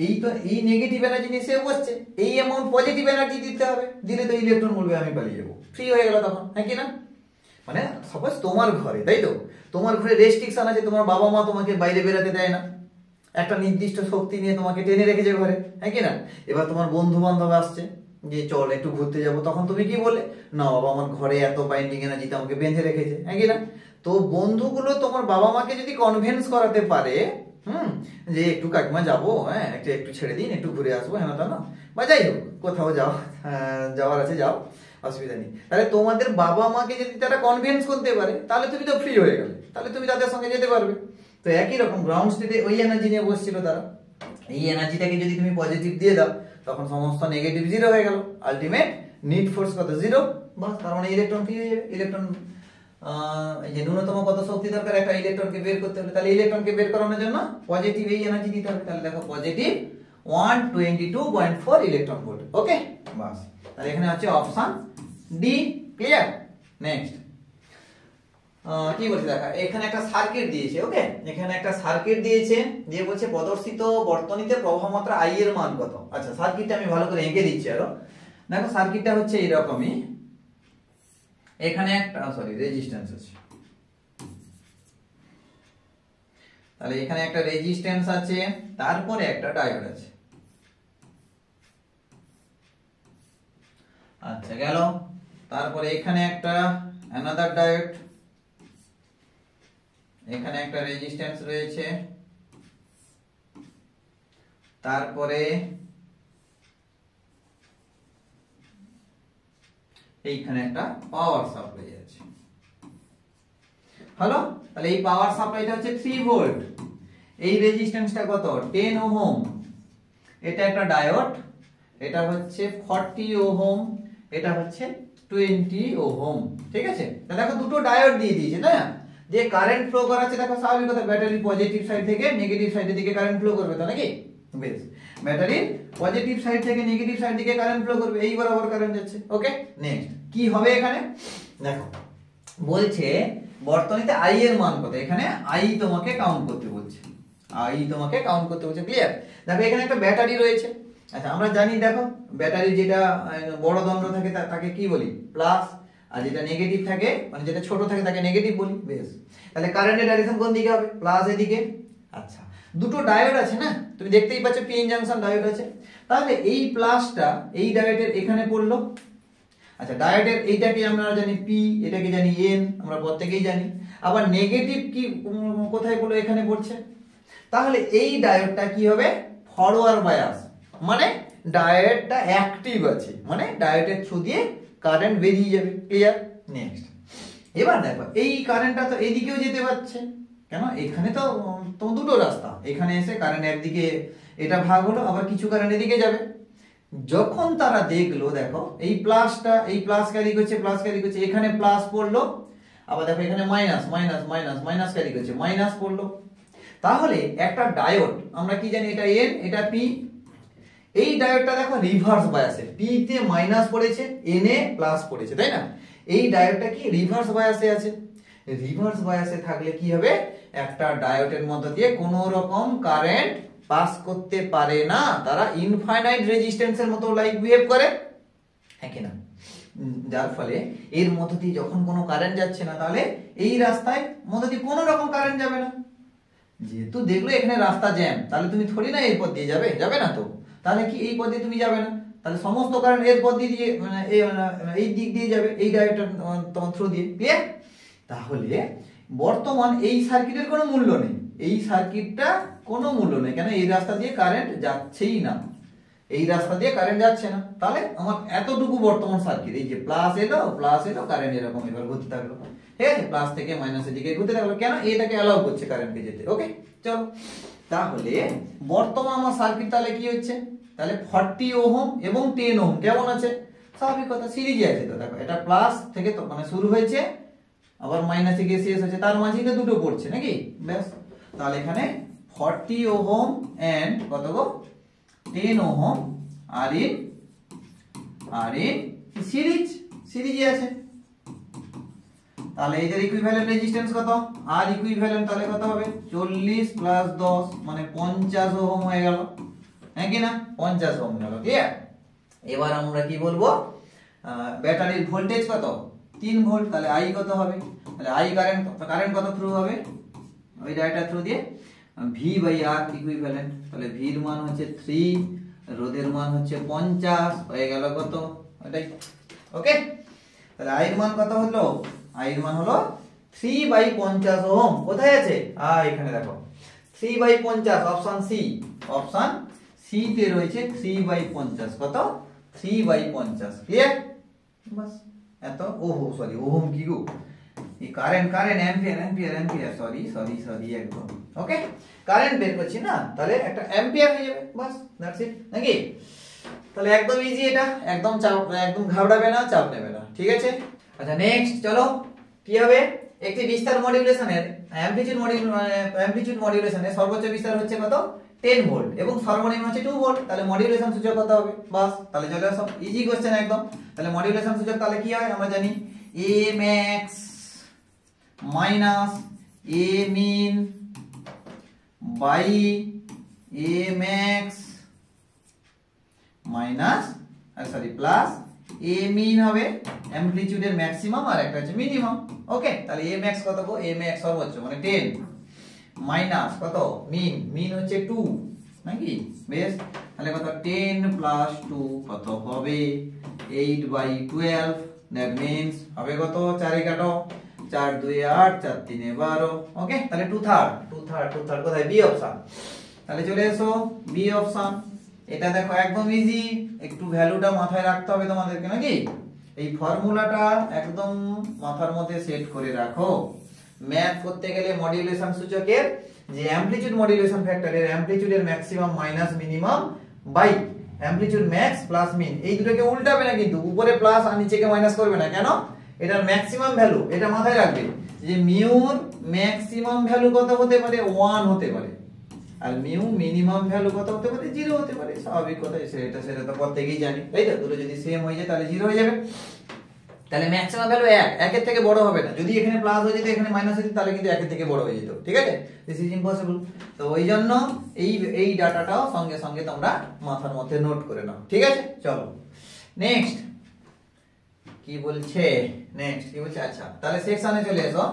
এই তো এই নেগেটিভ এনার্জি নিয়ে সে বসছে, এই অ্যামাউন্ট পজিটিভ এনার্জি দিতে হবে, দিলে তো ইলেকট্রন বলবে আমি পালিয়ে যাবো, ফ্রি হয়ে গেল তখন, হ্যাঁ কি না? মানে সাপোজ তোমার ঘরে, তাই তো, তোমার ঘরে রেস্ট্রিকশন আছে, তোমার বাবা মা তোমাকে বাইরে বেরোতে দেয় না, একটা নির্দিষ্ট শক্তি নিয়ে তোমাকে টেনে রেখেছে ঘরে, হ্যাঁ কি না? এবার তোমার বন্ধু বান্ধব আসছে যে চল একটু ঘুরতে যাবো, তখন তুমি কি বলে? না বাবা, আমার ঘরে এত বাইন্ডিং এনার্জিতে আমাকে বেঁধে রেখেছে, হ্যাঁ কি না? তো বন্ধুগুলো তোমার বাবা মাকে যদি কনভিন্স করাতে পারে যে একটু কাকিমা যাবো, হ্যাঁ একটু ছেড়ে দিন, একটু ঘুরে আসবো, হ্যাঁ না, বা যাই হোক কোথাও যাওয়ার আছে যাও, অসুবিধা নেই, তাহলে তোমাদের বাবা মাকে যদি তারা কনভিন্স করতে পারে তাহলে তুমি তো ফ্রি হয়ে গেলে, তাহলে তুমি তাদের সঙ্গে যেতে পারবে। তো একই রকম গ্রাউন্ড স্টেটে ওই এনার্জি নিয়ে বসছিল তারা, এই এনার্জিটাকে যদি তুমি পজিটিভ দিয়ে দাও তখন সমস্ত নেগেটিভ জিরো হয়ে গেল, আলটিমেট নিট ফোর্স কত? জিরো। বাস, তার মানে ইলেকট্রন ফ্রি হয়ে যাবে। ইলেকট্রন যে ন্যূনতম কত শক্তি দরকার একটা ইলেকট্রনকে বের করতে হলে, তাহলে ইলেকট্রনকে বের করানোর জন্য পজিটিভ এই এনার্জি দিতে হবে। তাহলে দেখো পজিটিভ 122.4 ইলেকট্রন ভোল্ট। ওকে বাস, তাহলে এখানে হচ্ছে অপশন ডি। ক্লিয়ার? নেক্সট কি বলছে দেখা, এখানে একটা সার্কিট দিয়েছে। ওকে, এখানে একটা সার্কিট দিয়েছে, দিয়ে বলছে প্রদর্শিত বর্তনীতে প্রবাহ মাত্রা আই এর মান কত। আচ্ছা, সার্কিটটা আমি ভালো করে এঁকে দিচ্ছি আরো। দেখো সার্কিটটা হচ্ছে এইরকমই, এখানে একটা রেজিস্ট্যান্স আছে, তাহলে এখানে একটা রেজিস্ট্যান্স আছে, তারপরে একটা ডায়োড আছে। আচ্ছা গেল, তারপরে এখানে একটা অ্যানাদার ডায়োড, এখানে একটা রেজিস্ট্যান্স রয়েছে, তারপরে এইখানে একটা পাওয়ার সাপ্লাই আছে। হলো, তাহলে এই পাওয়ার সাপ্লাইটা হচ্ছে 3 ভোল্ট, এই রেজিস্ট্যান্সটা কত? 10 ওহম। এটা একটা ডায়োড, এটা হচ্ছে 40 ওহম, এটা হচ্ছে 20 ওহম। ঠিক আছে, তাহলে দেখো দুটো ডায়োড দিয়ে দিয়েছে না, যে কারেন্ট ফ্লো করাচ্ছে। দেখো স্বাভাবিক কথা, ব্যাটারি পজিটিভ সাইড থেকে নেগেটিভ সাইডের দিকে কারেন্ট ফ্লো করবে, তো নাকি? বেশ, ব্যাটারির পজিটিভ সাইড থেকে নেগেটিভ সাইড দিকে কারেন্ট ফ্লো করবে, এই বরাবর কারেন্ট যাচ্ছে। ওকে নেক্সট কি হবে এখানে? দেখো বলছে বর্তনীতে আই এর মান কত, এখানে আই তোমাকে কাউন্ট করতে বলছে, আই তোমাকে কাউন্ট করতে বলছে। ক্লিয়ার? দেখো এখানে একটা ব্যাটারি রয়েছে। আচ্ছা আমরা জানি, দেখো ব্যাটারি যেটা বড় দণ্ড থাকে তাকে কি বলি? প্লাস, আর যেটা নেগেটিভ থাকে মানে যেটা ছোট থাকে তাকে নেগেটিভ বলি। বেশ, তাহলে কারেন্টের ডাইরেকশন কোন দিকে হবে? প্লাস এদিকে। আচ্ছা, দুটো ডায়োড আছে না, তুমি দেখতেই পাচ্ছ পিএন জাংশন ডায়োড আছে, তাহলে এই প্লাসটা এই ডায়োডের এখানে পড়লো। আচ্ছা, ডায়োডের এইটাকে আমরা জানি পি, এটাকে জানি এন, আমরা প্রত্যেকেই জানি। আবার নেগেটিভ কি কোথায় পড়লো? এখানে পড়ছে। তাহলে এই ডায়োডটা কি হবে? ফরওয়ার্ড বায়াস, মানে ডায়োডটা অ্যাক্টিভ আছে, মানে ডায়োডের থ্রু দিয়ে কারেন্ট বেরিয়ে যাবে। ক্লিয়ার? নেক্সট এবার দেখো এই কারেন্টটা তো এইদিকেও যেতে পারছে, কেন? এখানে তো দুটো রাস্তা, এখানে এসে কারেন্ট একদিকে এটা ভাগ হলো, আবার কিছু কারেন্ট এদিকে যাবে। যখন তারা দেখলো, দেখো এই প্লাসটা, এই প্লাস ক্যারি করছে, প্লাস ক্যারি করছে, এখানে প্লাস পড়লো, আবার দেখো এখানে minus minus minus minus carry করছে, মাইনাস পড়লো। তাহলে একটা ডায়োড আমরা কি জানি? এটা এন, এটা পি। এই ডায়োডটা দেখো রিভার্স বায়াসে, পি তে মাইনাস পড়েছে, এন এ প্লাস পড়েছে, তাই না? এই ডায়োডটা কি রিভার্স বায়াসে আছে। রিভার্স বায়াসে থাকলে কি হবে? একটা ডায়োডের মধ্য দিয়ে কোনো রকম কারেন্ট পাস করতে পারে না, তারা ইনফাইনাইট রেজিস্ট্যান্সের মতো লাইক বিহেভ করে, হ্যাঁ কিনা? যার ফলে এর মধ্য দিয়ে যখন কোনো কারেন্ট যাচ্ছে না, তাহলে এই রাস্তায় মধ্য দিয়ে কোনো রকম কারেন্ট যাবে না। যেহেতু দেখলো এখানে রাস্তা জ্যাম, তাহলে তুমি থোড়ি না এই পথ দিয়ে যাবে না তো, তাহলে কি এই পথ দিয়ে তুমি যাবে না, তাহলে সমস্ত কারেন্ট এর পথ দিয়ে মানে এই দিক দিয়ে যাবে, এই ডাইরেক্টর তোমার থ্রু দিয়ে। ক্লিয়ার? তাহলে বর্তমান এই সার্কিটের কোনো মূল্য নেই, এই সার্কিটটা কোনো মূল্য নেই, কেন এই রাস্তা দিয়ে কারেন্ট যাচ্ছেই না, এই রাস্তা দিয়ে কারেন্ট যাচ্ছে না। তাহলে আমার এতটুকু বর্তমান সার্কিট, এই যে প্লাস এলো কারেন্ট এরকম এবার ঘুরতে থাকলো, ঠিক আছে, প্লাস থেকে মাইনাসের দিকে ঘুরতে থাকলো, কেন এটাকে অ্যালাউ করছে কারেন্টকে যেতে। ওকে, চলো, তাহলে বর্তমান আমার সার্কিট তাহলে কি হচ্ছে, তাহলে 40 ওহম এবং 10 ওহম কেমন আছে, স্বাভাবিক কথা, সিরিজে আছে। তো দেখো এটা প্লাস থেকে তো মানে শুরু হয়েছে, আবার মাইনাসে গিয়ে শেষ হচ্ছে, তার মাঝে তো দুটো পড়ছে নাকি, ব্যাস। তাহলে এখানে 40 ওহম এন্ড কত গো 10 ওহম আর ইন সিরিজে আছে। তাহলে এদের ইকুইভ্যালেন্ট রেজিস্ট্যান্স কত, আর ইকুইভ্যালেন্ট তাহলে কত হবে 40 প্লাস 10 মানে 50 ওহম হয়ে গেল, হ্যাঁ কি না, 50 ওহম গেল। ক্লিয়ার? এবার আমরা কি বলবো, ব্যাটারির ভোল্টেজ কত 3 ভোল্ট, তাহলে আই কত হবে, তাহলে আই কারেন্ট কত থ্রু হবে, ওই ডাইরেক্টর থ্রু দিয়ে ভি বাই আর ইকুইভ্যালেন্ট, তাহলে ভি এর মান হচ্ছে 3, রোধের মান হচ্ছে 50, হয়ে গেল কত এটাই। ওকে, তাহলে আই এর মান কত হলো, আই এর মান হলো 3/50 ওহম। কোথায় আছে, এখানে দেখো 3/50, অপশন সি তে রয়েছে 3/50, কত 3/50। ক্লিয়ার? বাস এত ওহম কি গো, এই কারেন্ট অ্যাম্পিয়ার সরি একদম। ওকে, কারেন্ট বের করছি না, তাহলে একটা অ্যাম্পিয়ার হয়ে যাবে, বাস দ্যাটস ইট নাকি। তাহলে একদম ইজি, এটা একদম একদম ঘাবড়াবে না, চাপ নেবে না, ঠিক আছে। আচ্ছা নেক্সট চলো, কি হবে, একটি বিস্তার মডিউলেশনের অ্যামপ্লিটিউড মডিউলেশনের সর্বোচ্চ বিস্তার হচ্ছে কত 10 ভোল্ট এবং সর্বনিম্ন হচ্ছে 2 ভোল্ট, তাহলে মডিউলেশন সূচক কত হবে, বাস তাহলে চলে আসো, ইজি কোশ্চেন একদম। তাহলে মডিউলেশন সূচক তাহলে কি হয়, আমরা জানি a max minus a min by a max minus plus a min হবে অ্যামপ্লিটিউডের ম্যাক্সিমাম আর একটা হচ্ছে মিনিমাম। ওকে, তাহলে a max কত গো, a max সর্বোচ্চ মানে 10 মাইনাস কত মিন হচ্ছে 2 নাকি, বেশ, তাহলে কত 10 প্লাস 2 কত হবে 8/12, দ্যাট মিন্স হবে কত, 4 এ কাটো, 4 2 8, 4 3 12। ওকে, তাহলে 2/3 কোথায়, বি অপশন। তাহলে চলে এসো বি অপশন, এটা দেখো একদম ইজি, একটু ভ্যালুটা মাথায় রাখতে হবে তোমাদেরকে নাকি, এই ফর্মুলাটা একদম মাথার মধ্যে সেট করে রাখো। ম্যাথ করতে গেলে মডিউলেশন সূচকের যে অ্যামপ্লিটিউড মডিউলেশন ফ্যাক্টরের অ্যামপ্লিটিউডের maximum minus minimum by amplitude max plus min, এই দুটোকে উল্টাবে না কিন্তু, উপরে প্লাস আর নিচেকে মাইনাস করবে না, কেন, এটার ম্যাক্সিমাম ভ্যালু এটা মাথায় রাখবে যে মিউর ম্যাক্সিমাম ভ্যালু কত হতে পারে 1 হতে পারে, আর মিউ মিনিমাম ভ্যালু কত হতে পারে 0 হতে পারে, স্বাভাবিক কথা, সেটা তো প্রত্যেকেই জানি, তাই তো, দুটো যদি সেম হয়ে যায় তাহলে 0 হয়ে যাবে। তাহলে ম্যাক্সিমাম ভ্যালু 1 এর থেকে বড় হবে না, যদি এখানে প্লাস হয়ে যেত এখানে মাইনাস হয়ে যেত তাহলে কিন্তু 1 এর থেকে বড় হয়ে যেত, ঠিক আছে, দিস ইজ ইম্পসিবল। তো ওই জন্য এই ডাটাটাও সঙ্গে সঙ্গে তোমরা মাথার মধ্যে নোট করে নাও, ঠিক আছে। চলো নেক্সট কি বলছে, আচ্ছা তাহলে সেকশনে চলে এসো,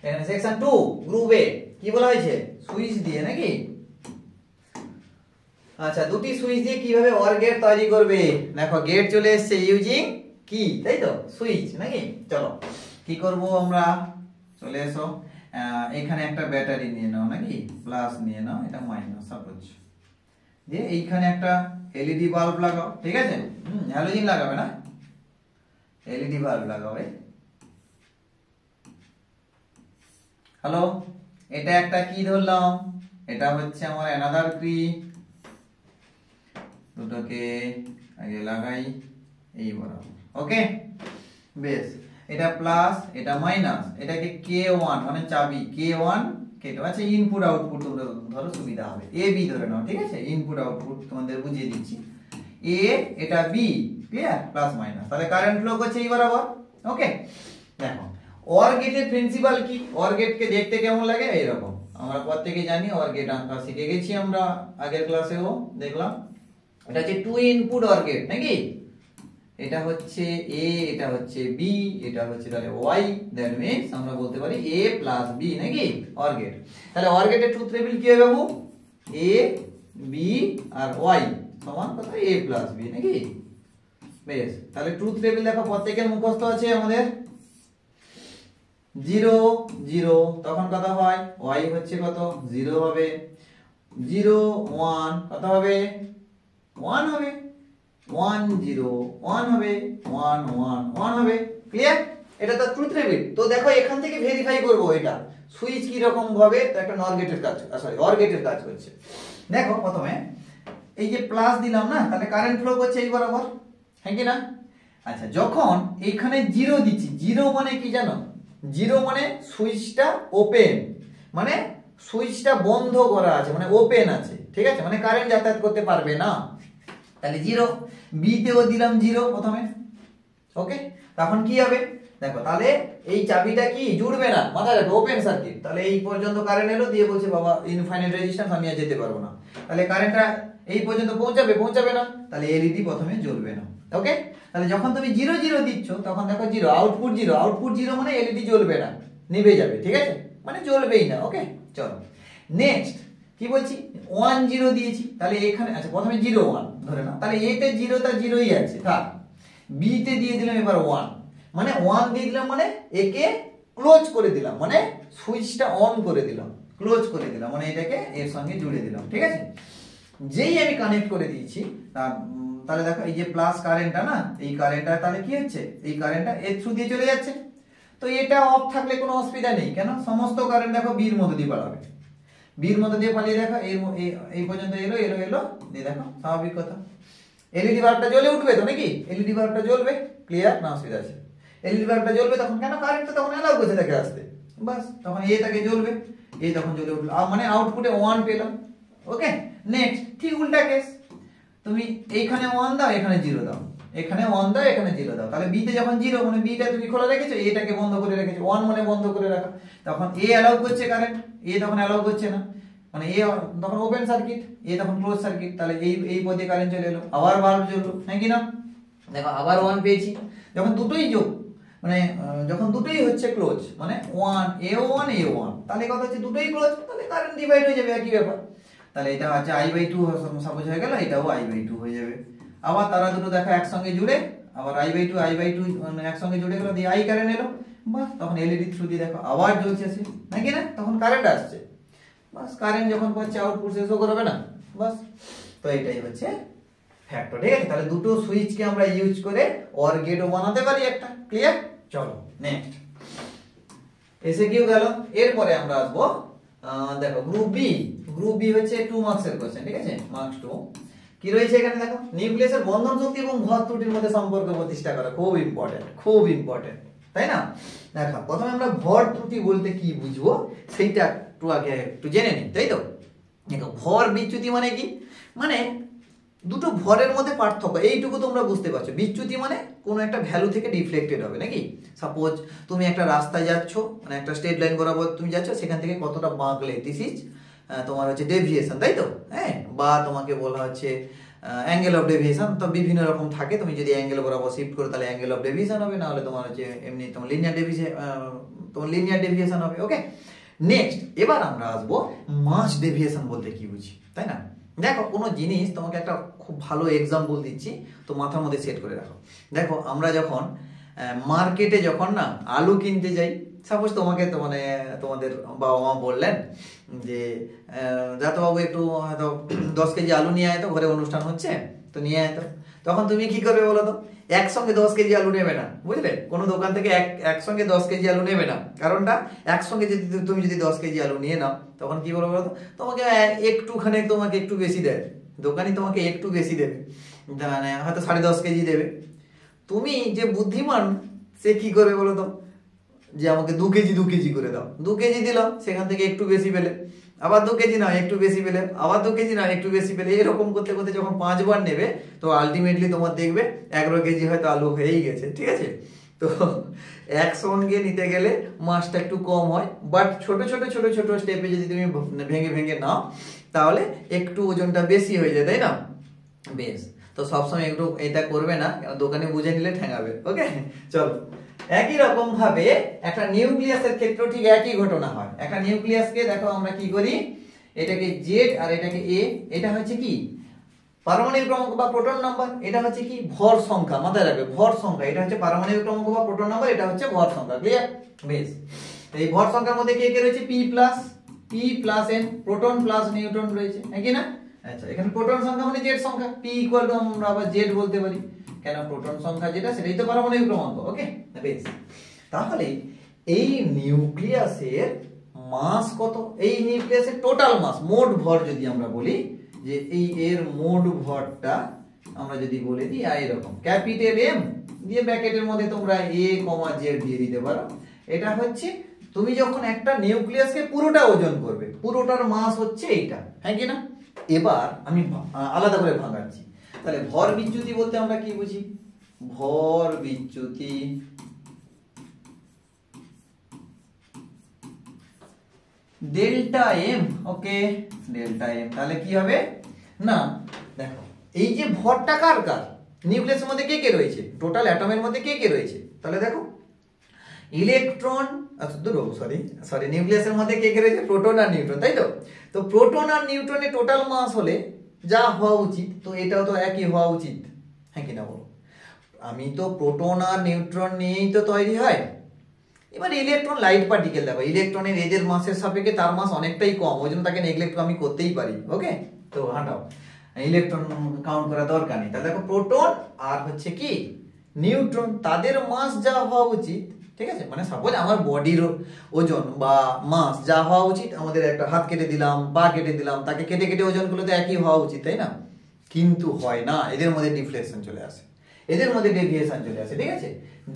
এখানে সেকশন 2 গ্রুপ এ কি বলা হয়েছে, সুইচ দিয়ে নাকি, আচ্ছা দুটি সুইচ দিয়ে কিভাবে অর গেট তৈরি করবে, দেখো গেট চলে এসেছে ইউজিং কি, তাই তো, সুইচ নাকি। চলো কি করব আমরা, চলে এসো, এখানে একটা ব্যাটারি নিয়ে নাও নাকি, প্লাস নিয়ে নাও, এটা মাইনাস সাপোজ, দিয়ে এইখানে একটা এলইডি বাল্ব লাগাও, ঠিক আছে, হ্যালোজিন লাগাবে না, এলইডি বাল্ব লাগাবে। হ্যালো, এটা একটা কি ধরলাম, এটা হচ্ছে আমার অ্যানাদার কি, দুটোকে আগে লাগাই এই বরাবর। ওকে, বেশ, এটা প্লাস এটা মাইনাস, এটাকে K1 মানে চাবি, K1 কেটে, আচ্ছা ইনপুট আউটপুট তোমরা ধরো সুবিধা হবে, এ বি ধরে নাও, ঠিক আছে, ইনপুট আউটপুট তোমাদের বুঝিয়ে দিচ্ছি, এ এটা বি, ক্লিয়ার, প্লাস মাইনাস, তাহলে কারেন্ট ফ্লো করছে এই বরাবর। ওকে, দেখো অর গেটের প্রিন্সিপাল কি, অর গেটকে দেখতে কেমন লাগে এইরকম, আমরা প্রত্যেকেই জানি অর গেট আঁকা শিখে গেছি আমরা আগের ক্লাসেও দেখলাম। এটা হচ্ছে টু ইনপুট অর গেট নাকি, এটা হচ্ছে এ, এটা হচ্ছে বি, এটা হচ্ছে তাহলে ওয়াই, দ্যাট মিন্স আমরা বলতে পারি এ প্লাস বি নাকি অর গেট। তাহলে অর গেটের ট্রুথ টেবিল কি হবে বাবু, এ বি আর ওয়াই সমান কত এ প্লাস বি নাকি। বেশ, তাহলে ট্রুথ টেবিল দেখো প্রত্যেকের মুখস্থ আছে আমাদের 0 0, তখন কত হয় ওয়াই হচ্ছে কত 0 হবে, 0 1 কত হবে 1 হবে, 1 0 1 হবে, 1 1 1 হবে। ক্লিয়ার? এটা তো ট্রুথ টেবিল। তো দেখো এখান থেকে ভেরিফাই করব এটা সুইচ কি রকম ভাবে তো একটা নর গেটের কাজ, সরি অর গেটের কাজ করছে। দেখো প্রথমে এই যে প্লাস দিলাম না, তাহলে কারেন্ট ফ্লো করছে এই বরাবর, হ্যাঁ কি না? আচ্ছা, যখন এখানে 0 দিচ্ছি, 0 মানে কি জানো, 0 মানে সুইচটা ওপেন, মানে সুইচটা বন্ধ করা আছে, মানে ওপেন আছে, ঠিক আছে, মানে কারেন্ট যাতায়াত করতে পারবে না। তাহলে 0, বি তেও দিলাম 0 প্রথমে, ওকে। তখন কি হবে দেখো, তাহলে এই চাবিটা কি জুড়বে না, মাথা রাখো ওপেন সার্কিট। তাহলে এই পর্যন্ত কারেন্ট এলো, দিয়ে বলছে বাবা ইনফাইনাইট রেজিস্ট্যান্স, আমি আর যেতে পারবো না। তাহলে কারেন্টটা এই পর্যন্ত পৌঁছাবে না, তাহলে এলইডি প্রথমে জ্বলবে না, ওকে। তাহলে যখন তুমি 0 0 দিচ্ছ, তখন দেখো 0 আউটপুট 0, আউটপুট 0 মানে এলইডি জ্বলবে না, নিভে যাবে, ঠিক আছে, মানে জ্বলবেই না, ওকে। চলো নেক্সট কি বলছি, 1 0 দিয়েছি, তাহলে এখানে আচ্ছা প্রথমে 0 1 ধরে না, তাহলে এ তে 0 টা 0ই আছে, থাক। বি তে দিয়ে দিলাম এবার 1, মানে 1 দিয়ে দিলাম মানে একে ক্লোজ করে দিলাম, মানে সুইচটা অন করে দিলাম, ক্লোজ করে দিলাম, মানে এটাকে এর সঙ্গে জুড়ে দিলাম, ঠিক আছে। যেই আমি কানেক্ট করে দিয়েছি, তাহলে দেখো এই যে প্লাস কারেন্টটা না, এই কারেন্টটা তাহলে কি হচ্ছে, এই কারেন্টটা এর থ্রু দিয়ে চলে যাচ্ছে। তো এটা অফ থাকলে কোনো অসুবিধা নেই, কেন সমস্ত কারেন্ট দেখো বির মধ্যে দিয়ে পালাবে, বির মধ্যে দিয়ে পালিয়ে দেখো এই পর্যন্ত এলো এলো এলো, দিয়ে দেখো স্বাভাবিক কথা এলইডি বাল্বটা জ্বলে উঠবে তো নাকি, এলইডি বাল্বটা জ্বলবে, ক্লিয়ার না অসুবিধা আছে। এলইডি বাল্বটা জ্বলবে তখন, কেন কারেন্ট তো তখন এলাও করছে তাকে আসতে, বাস তখন এটাকে জ্বলবে, এই তখন জ্বলে উঠলো, মানে আউটপুটে 1 পেলাম, ওকে। নেক্সট ঠিক উল্টা কেস, তুমি এইখানে 1 দাও, এখানে 0 দাও, এখানে 1 দাও, এখানে 0 দাও, তাহলে বি তে যখন 0 মানে বিটা তুমি খোলা রেখেছো, এটাকে বন্ধ করে রেখেছো, 1 মানে বন্ধ করে রাখা, তখন এ অ্যালাউ করছে কারেন্ট, এ তখন অ্যালাউ করছে না, মানে এ তখন ওপেন সার্কিট, এ তখন ক্লোজ সার্কিট, তাহলে এই পথে কারেন্ট চলে এলো, আবার বাল্ব জ্বললো, হ্যাঁ কি না? দেখো আবার 1 পেয়েছি, যখন দুটোই যোগ, মানে যখন দুটোই হচ্ছে ক্লোজ, মানে 1 A1 A1, তাহলে কথা হচ্ছে দুটোই ক্লোজ, তাহলে কারেন্ট ডিভাইড হয়ে যাবে, একই ব্যাপার। তাহলে এটা হচ্ছে I/2 সাপোজ হয়ে গেল, এটাও I/2 হয়ে যাবে। আবার তারা দুটো দেখো একসঙ্গে জুড়ে, আবার I/2 মানে একসঙ্গে জুড়ে গেল, দিয়ে I কারেন্ট এলো, বাস তখন এলইডি থ্রু দিয়ে দেখো আবার জ্বলছে, নাকি না, তখন কারেন্ট আসছে, বাস কারেন্ট যখন পাচ্ছে আউটপুট শেষও করবে না, বাস। তো এটাই হচ্ছে ফ্যাক্টর, ঠিক আছে। তাহলে দুটো সুইচকে আমরা ইউজ করে অর গেটও বানাতে পারি একটা, ক্লিয়ার। চলো নেক্সট এসে কিউ গেল, এরপরে আমরা আসবো দেখো গ্রুপ বি হচ্ছে 2 মার্কসের কোশ্চেন, ঠিক আছে, মার্কস 2। কি রয়েছে এখানে দেখো, নিউক্লিয়াসের বন্ধন শক্তি এবং ভর ত্রুটির মধ্যে সম্পর্ক প্রতিষ্ঠা করা, খুব ইম্পর্টেন্ট, তাই না? দেখো প্রথমে আমরা ভর ত্রুটি বলতে কি বুঝবো সেইটা একটু জেনে নিই, তাই তো। দেখো ভর বিচ্যুতি মানে কি, মানে দুটো ভরের মধ্যে পার্থক্য, এইটুকু তোমরা বুঝতে পারছো। বিচ্যুতি মানে কোনো একটা ভ্যালু থেকে ডিফ্লেক্টেড হবে নাকি, সাপোজ তুমি একটা রাস্তায় যাচ্ছ, মানে একটা স্ট্রেট লাইন বরাবর তুমি যাচ্ছ, সেখান থেকে কতটা বাঁকলে, দিস ইজ তোমার হচ্ছে ডেভিয়েশন, তাই তো, হ্যাঁ। বা তোমাকে বলা হচ্ছে অ্যাঙ্গেল অফ ডেভিয়েশন, তো বিভিন্ন রকম থাকে, তুমি যদি অ্যাঙ্গেল বরাবর শিফট করো তাহলে অ্যাঙ্গেল অফ ডেভিয়েশন হবে, না হলে তোমার হচ্ছে এমনি তোমার লিনিয়ার ডেভিয়েশন হবে, ওকে। নেক্সট এবার আমরা আসবো মাস ডেভিয়েশন বলতে কি বুঝি, তাই না। দেখো কোনো জিনিস, তোমাকে একটা খুব ভালো এক্সাম্পল দিচ্ছি, তো মাথার মধ্যে সেট করে রাখো। দেখো আমরা যখন মার্কেটে যখন না আলু কিনতে যাই, সাপোজ তোমাকে তো মানে তোমাদের বাবা মা বললেন যে যাতো বাবু একটু হয়তো 10 কেজি আলু নিয়ে আয় তো, ঘরে অনুষ্ঠান হচ্ছে তো নিয়ে আয় তো। তখন তুমি কি করবে বলো তো, একসঙ্গে 10 কেজি আলু নেবে না, বুঝলে, কোনো দোকান থেকে একসঙ্গে 10 কেজি আলু নেবে না। কারণটা, একসঙ্গে যদি তুমি 10 কেজি আলু নিয়ে নাও, তখন কি বলবো বলো তো, তোমাকে একটুখানে তোমাকে একটু বেশি দেয়, দোকানি তোমাকে একটু বেশি দেবে, মানে হয়তো 10.5 কেজি দেবে। তুমি যে বুদ্ধিমান, সে কি করবে বলো তো, যে আমাকে 2 কেজি করে দাও, 2 কেজি দিলাম, সেখান থেকে একটু বেশি পেলে, আবার 2 কেজি না একটু বেশি পেলে, আবার 2 কেজি না একটু বেশি পেলে, এরকম করতে করতে যখন 5 বার নেবে, তো আলটিমেটলি তোমার দেখবে 11 কেজি হয়তো আলু হয়েই গেছে, ঠিক আছে। তো একসঙ্গে নিতে গেলে মাসটা একটু কম হয়, বাট ছোট ছোট ছোট ছোট স্টেপে যদি তুমি ভেঙে ভেঙে নাও তাহলে একটু ওজনটা বেশি হয়ে যায়, তাই না? বেশ, তো সবসময় একটু এটা করবে না, দোকানে বুঝে নিলে ঠেঙাবে। ওকে, চলো। একই রকম ভাবে একটা নিউক্লিয়াসের ক্ষেত্রে ঠিক একই ঘটনা হয়। একটা নিউক্লিয়াসকে দেখো আমরা কি করি, এটাকে জেড আর এটাকে এ, এটা হচ্ছে কি পারমাণবিক ক্রমাঙ্ক বা প্রোটন নাম্বার, এটা হচ্ছে কি ভর সংখ্যা, মাথায় রাখবে ভর সংখ্যা, এটা হচ্ছে পারমাণবিক ক্রমাঙ্ক বা প্রোটন নাম্বার, এটা হচ্ছে ভর সংখ্যা। ক্লিয়ার? বেশ, এই ভর সংখ্যার মধ্যে কে কে রয়েছে? P plus N, proton plus neutron রয়েছে, হ্যাঁ কি না? আচ্ছা, এখানে প্রোটন সংখ্যা মানে জেড সংখ্যা, পি ইকুয়াল টু আমরা আবার জেড বলতে পারি, কেন প্রোটন সংখ্যা যেটা সেটাই তো পারমাণবিক ক্রমাঙ্ক। ওকে, বেশ, তাহলে এই নিউক্লিয়াসের মাস কত? এই নিউক্লিয়াসের টোটাল মাস, মোট ভর যদি আমরা বলি যে এই এর মোট ভরটা আমরা যদি বলে দিই এরকম ক্যাপিটাল এম দিয়ে ব্র্যাকেটের মধ্যে তোমরা এ কমা জেড দিয়ে দিতে পারো। এটা হচ্ছে তুমি যখন একটা নিউক্লিয়াসকে পুরোটা ওজন করবে, পুরোটার মাস হচ্ছে এইটা, হ্যাঁ কি না? এবার আমি আলাদা করে ভাঙাচ্ছি। তাহলে ভর বিচ্যুতি বলতে আমরা কি বুঝি? ভর বিচ্যুতি ডেল্টা এম। ওকে, ডেল্টা এম, তাহলে কি হবে না, দেখো এই যে ভরটা কার কার, নিউক্লিয়াসের মধ্যে কে কে রয়েছে, টোটাল অ্যাটমের মধ্যে কে কে রয়েছে, তাহলে দেখো ইলেকট্রন, সরি নিউক্লিয়াসের মধ্যে কে কে রয়েছে? প্রোটন আর নিউট্রন, তাই তো? তো প্রোটন আর নিউট্রনের টোটাল মাস হলে যা হওয়া উচিত, তো এটাও তো একই হওয়া উচিত, হ্যাঁ কি না বলো? আমি তো প্রোটন আর নিউট্রন নিয়েই তো তৈরি হয়। এবার ইলেকট্রন লাইট পার্টিকেল, দেখো ইলেকট্রনের এদের মাসের সাপেক্ষে তার মাস অনেকটাই কম, ওই জন্য তাকে নেগলেক্ট আমি করতেই পারি। ওকে, তো হাঁটাও, ইলেকট্রন কাউন্ট করা দরকার নেই। তাহলে দেখো প্রোটন আর হচ্ছে কি নিউট্রন, তাদের মাস যা হওয়া উচিত, ঠিক আছে? মানে সাপোজ আমার বডির ওজন বা মাস যা হওয়া উচিত, আমাদের একটা হাত কেটে দিলাম, পা কেটে দিলাম, তাকে কেটে কেটে ওজন করলে তো একই হওয়া উচিত, তাই না? কিন্তু হয় না, এদের মধ্যে ডিফ্লেকশন চলে আসে, এদের মধ্যে ডেভিয়েশন চলে আসে। ঠিক আছে,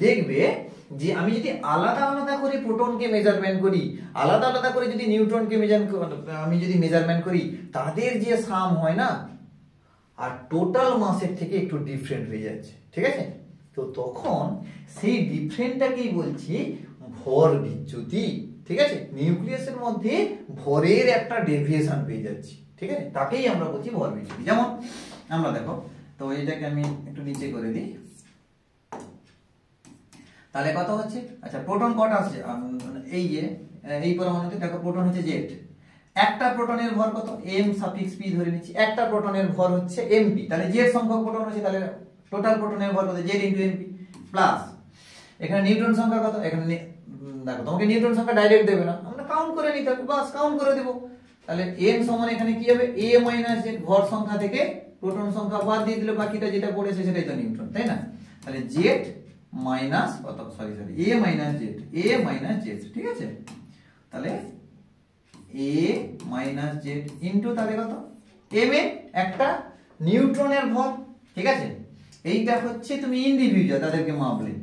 দেখবে যে আমি যদি আলাদা আলাদা করে প্রোটনকে মেজারমেন্ট করি, আলাদা আলাদা করে যদি নিউট্রনকে আমি যদি মেজারমেন্ট করি, তাদের যে সাম হয় না আর টোটাল মাসের থেকে একটু ডিফারেন্ট হয়ে যাচ্ছে। ঠিক আছে, তো তখন সেই ডিফারেন্টটাকেই বলছি ভর বিচ্যুতি। ঠিক আছে, নিউক্লিয়াসের মধ্যে ভরের একটা ডেভিয়েশন পেয়ে যাচ্ছি, ঠিক আছে, তাকেই আমরা বলছি ভর বিচ্যুতি। যেমন আমরা দেখো, তো এটাকে আমি একটু নিচে করে দিই, তাহলে কত হচ্ছে? আচ্ছা, প্রোটন কটা আছে? এই যে এই পরমাণুতে দেখো প্রোটন হচ্ছে জেড, একটা প্রোটনের ভর কত? এম সাফিক্স পি ধরে নিচ্ছি, একটা প্রোটনের ভর হচ্ছে এমপি, তাহলে জেড সংখ্যক প্রোটন আছে, তাহলে টোটাল প্রোটনের ভর কত? জেড ইনটু এমপি প্লাস এখানে নিউট্রন সংখ্যা কত? এখানে দেখো তোমাকে নিউট্রন সংখ্যা ডাইরেক্ট দেবে না, আমরা কাউন্ট করে নিতে হবে, বাস কাউন্ট করে দেব। তাহলে এন সমান এখানে কি হবে? এ মাইনাস জেড, ভর সংখ্যা থেকে প্রোটন সংখ্যা বাদ দিয়ে দিলে বাকিটা যেটা পড়েছে সেটাই তো নিউট্রন, তাই না? তাহলে জেড মাইনাস কত, সরি এ মাইনাস জেড, এ মাইনাস জেড, ঠিক আছে? তাহলে এ মাইনাস জেড ইনটু তাহলে কত? এম এ একটা নিউট্রনের ভর, ঠিক আছে? এইটা হচ্ছে তুমি ইন্ডিভিজুয়াল তাদেরকে মাপলে,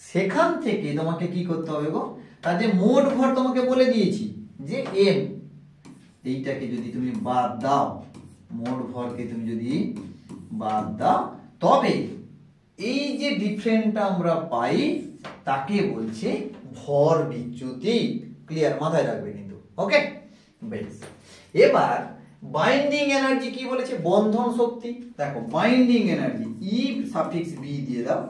সেখান থেকে তোমাকে কি করতে হবে গো? তাদের মোট ভর তোমাকে বলে দিয়েছি যে এম, এইটাকে যদি তুমি বাদ দাও, মোট ভরকে তুমি যদি বাদ দাও, তবে এই যে ডিফারেন্সটা আমরা পাই তাকে বলছে ভর বিচ্যুতি। ক্লিয়ার? মাথায় রাখবে কিন্তু। ওকে, বেশ। এবার বাইন্ডিং এনার্জি কি বলেছে? বন্ধন শক্তি। দেখো বাইন্ডিং এনার্জি ই সাফিক্স বি দিয়ে দাও,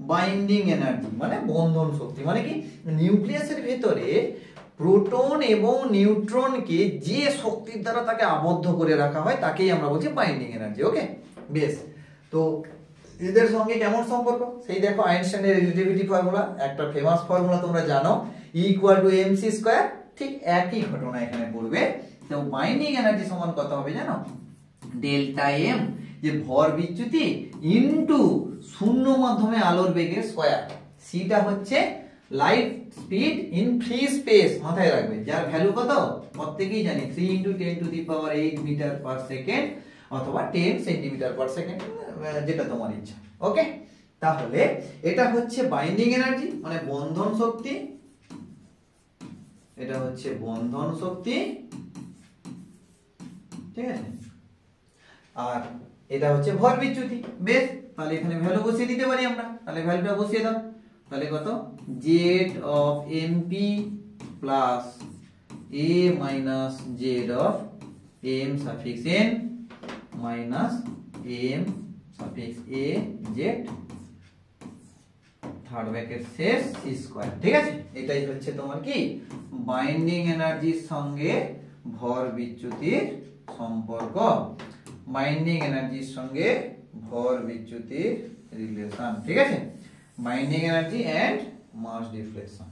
বাইন্ডিং এনার্জি মানে বন্ধন শক্তি, মানে কি নিউক্লিয়াসের ভেতরে প্রোটন এবং নিউট্রনকে যে শক্তির দ্বারা তাকে আবদ্ধ করে রাখা হয় তাকেই আমরা বলছি বাইন্ডিং এনার্জি। ওকে, বেশ। তো এদের সঙ্গে কেমন সম্পর্ক? সেই দেখো আইনস্টাইনের রিলেটিভিটি ফর্মুলা, একটা ফেমাস ফর্মুলা তোমরা জানো, E = mc², ঠিক একই ঘটনা এখানে পড়বে। তো বাইন্ডিং এনার্জি সমান কত হবে জানো? ডেল্টা এম, যে ভর বিচ্যুতি ইনটু শূন্য মাধ্যমে আলোর বেগের স্কয়ার, সিটা হচ্ছে light speed in free space, মাথায় রাখবে, যার ভ্যালু কত প্রত্যেকেই জানি, 3 × 10⁸ মিটার পার সেকেন্ড অথবা 10 সেন্টিমিটার পার সেকেন্ড, যেটা তোমার ইচ্ছা। ওকে, তাহলে এটা হচ্ছে বাইন্ডিং এনার্জি মানে বন্ধন শক্তি, এটা হচ্ছে বন্ধন শক্তি, ঠিক আছে, আর এটা হচ্ছে ভর বিচ্যুতি। বেশ, তাহলে এখানে ভ্যালু বসিয়ে দিতে পারি আমরা, তাহলে ভ্যালুটা বসিয়ে দাও, তাহলে কত Z of MP plus A minus Z of M suffix N minus M suffix A Z third bracket শেষ সি স্কয়ার। ঠিক আছে, এটাই হচ্ছে তোমার কি বাইন্ডিং এনার্জির সঙ্গে ভর বিচ্যুতির সম্পর্ক, বাইন্ডিং এনার্জির সঙ্গে ভর বিচ্যুতির রিলেশন। ঠিক আছে, binding energy and mass deflection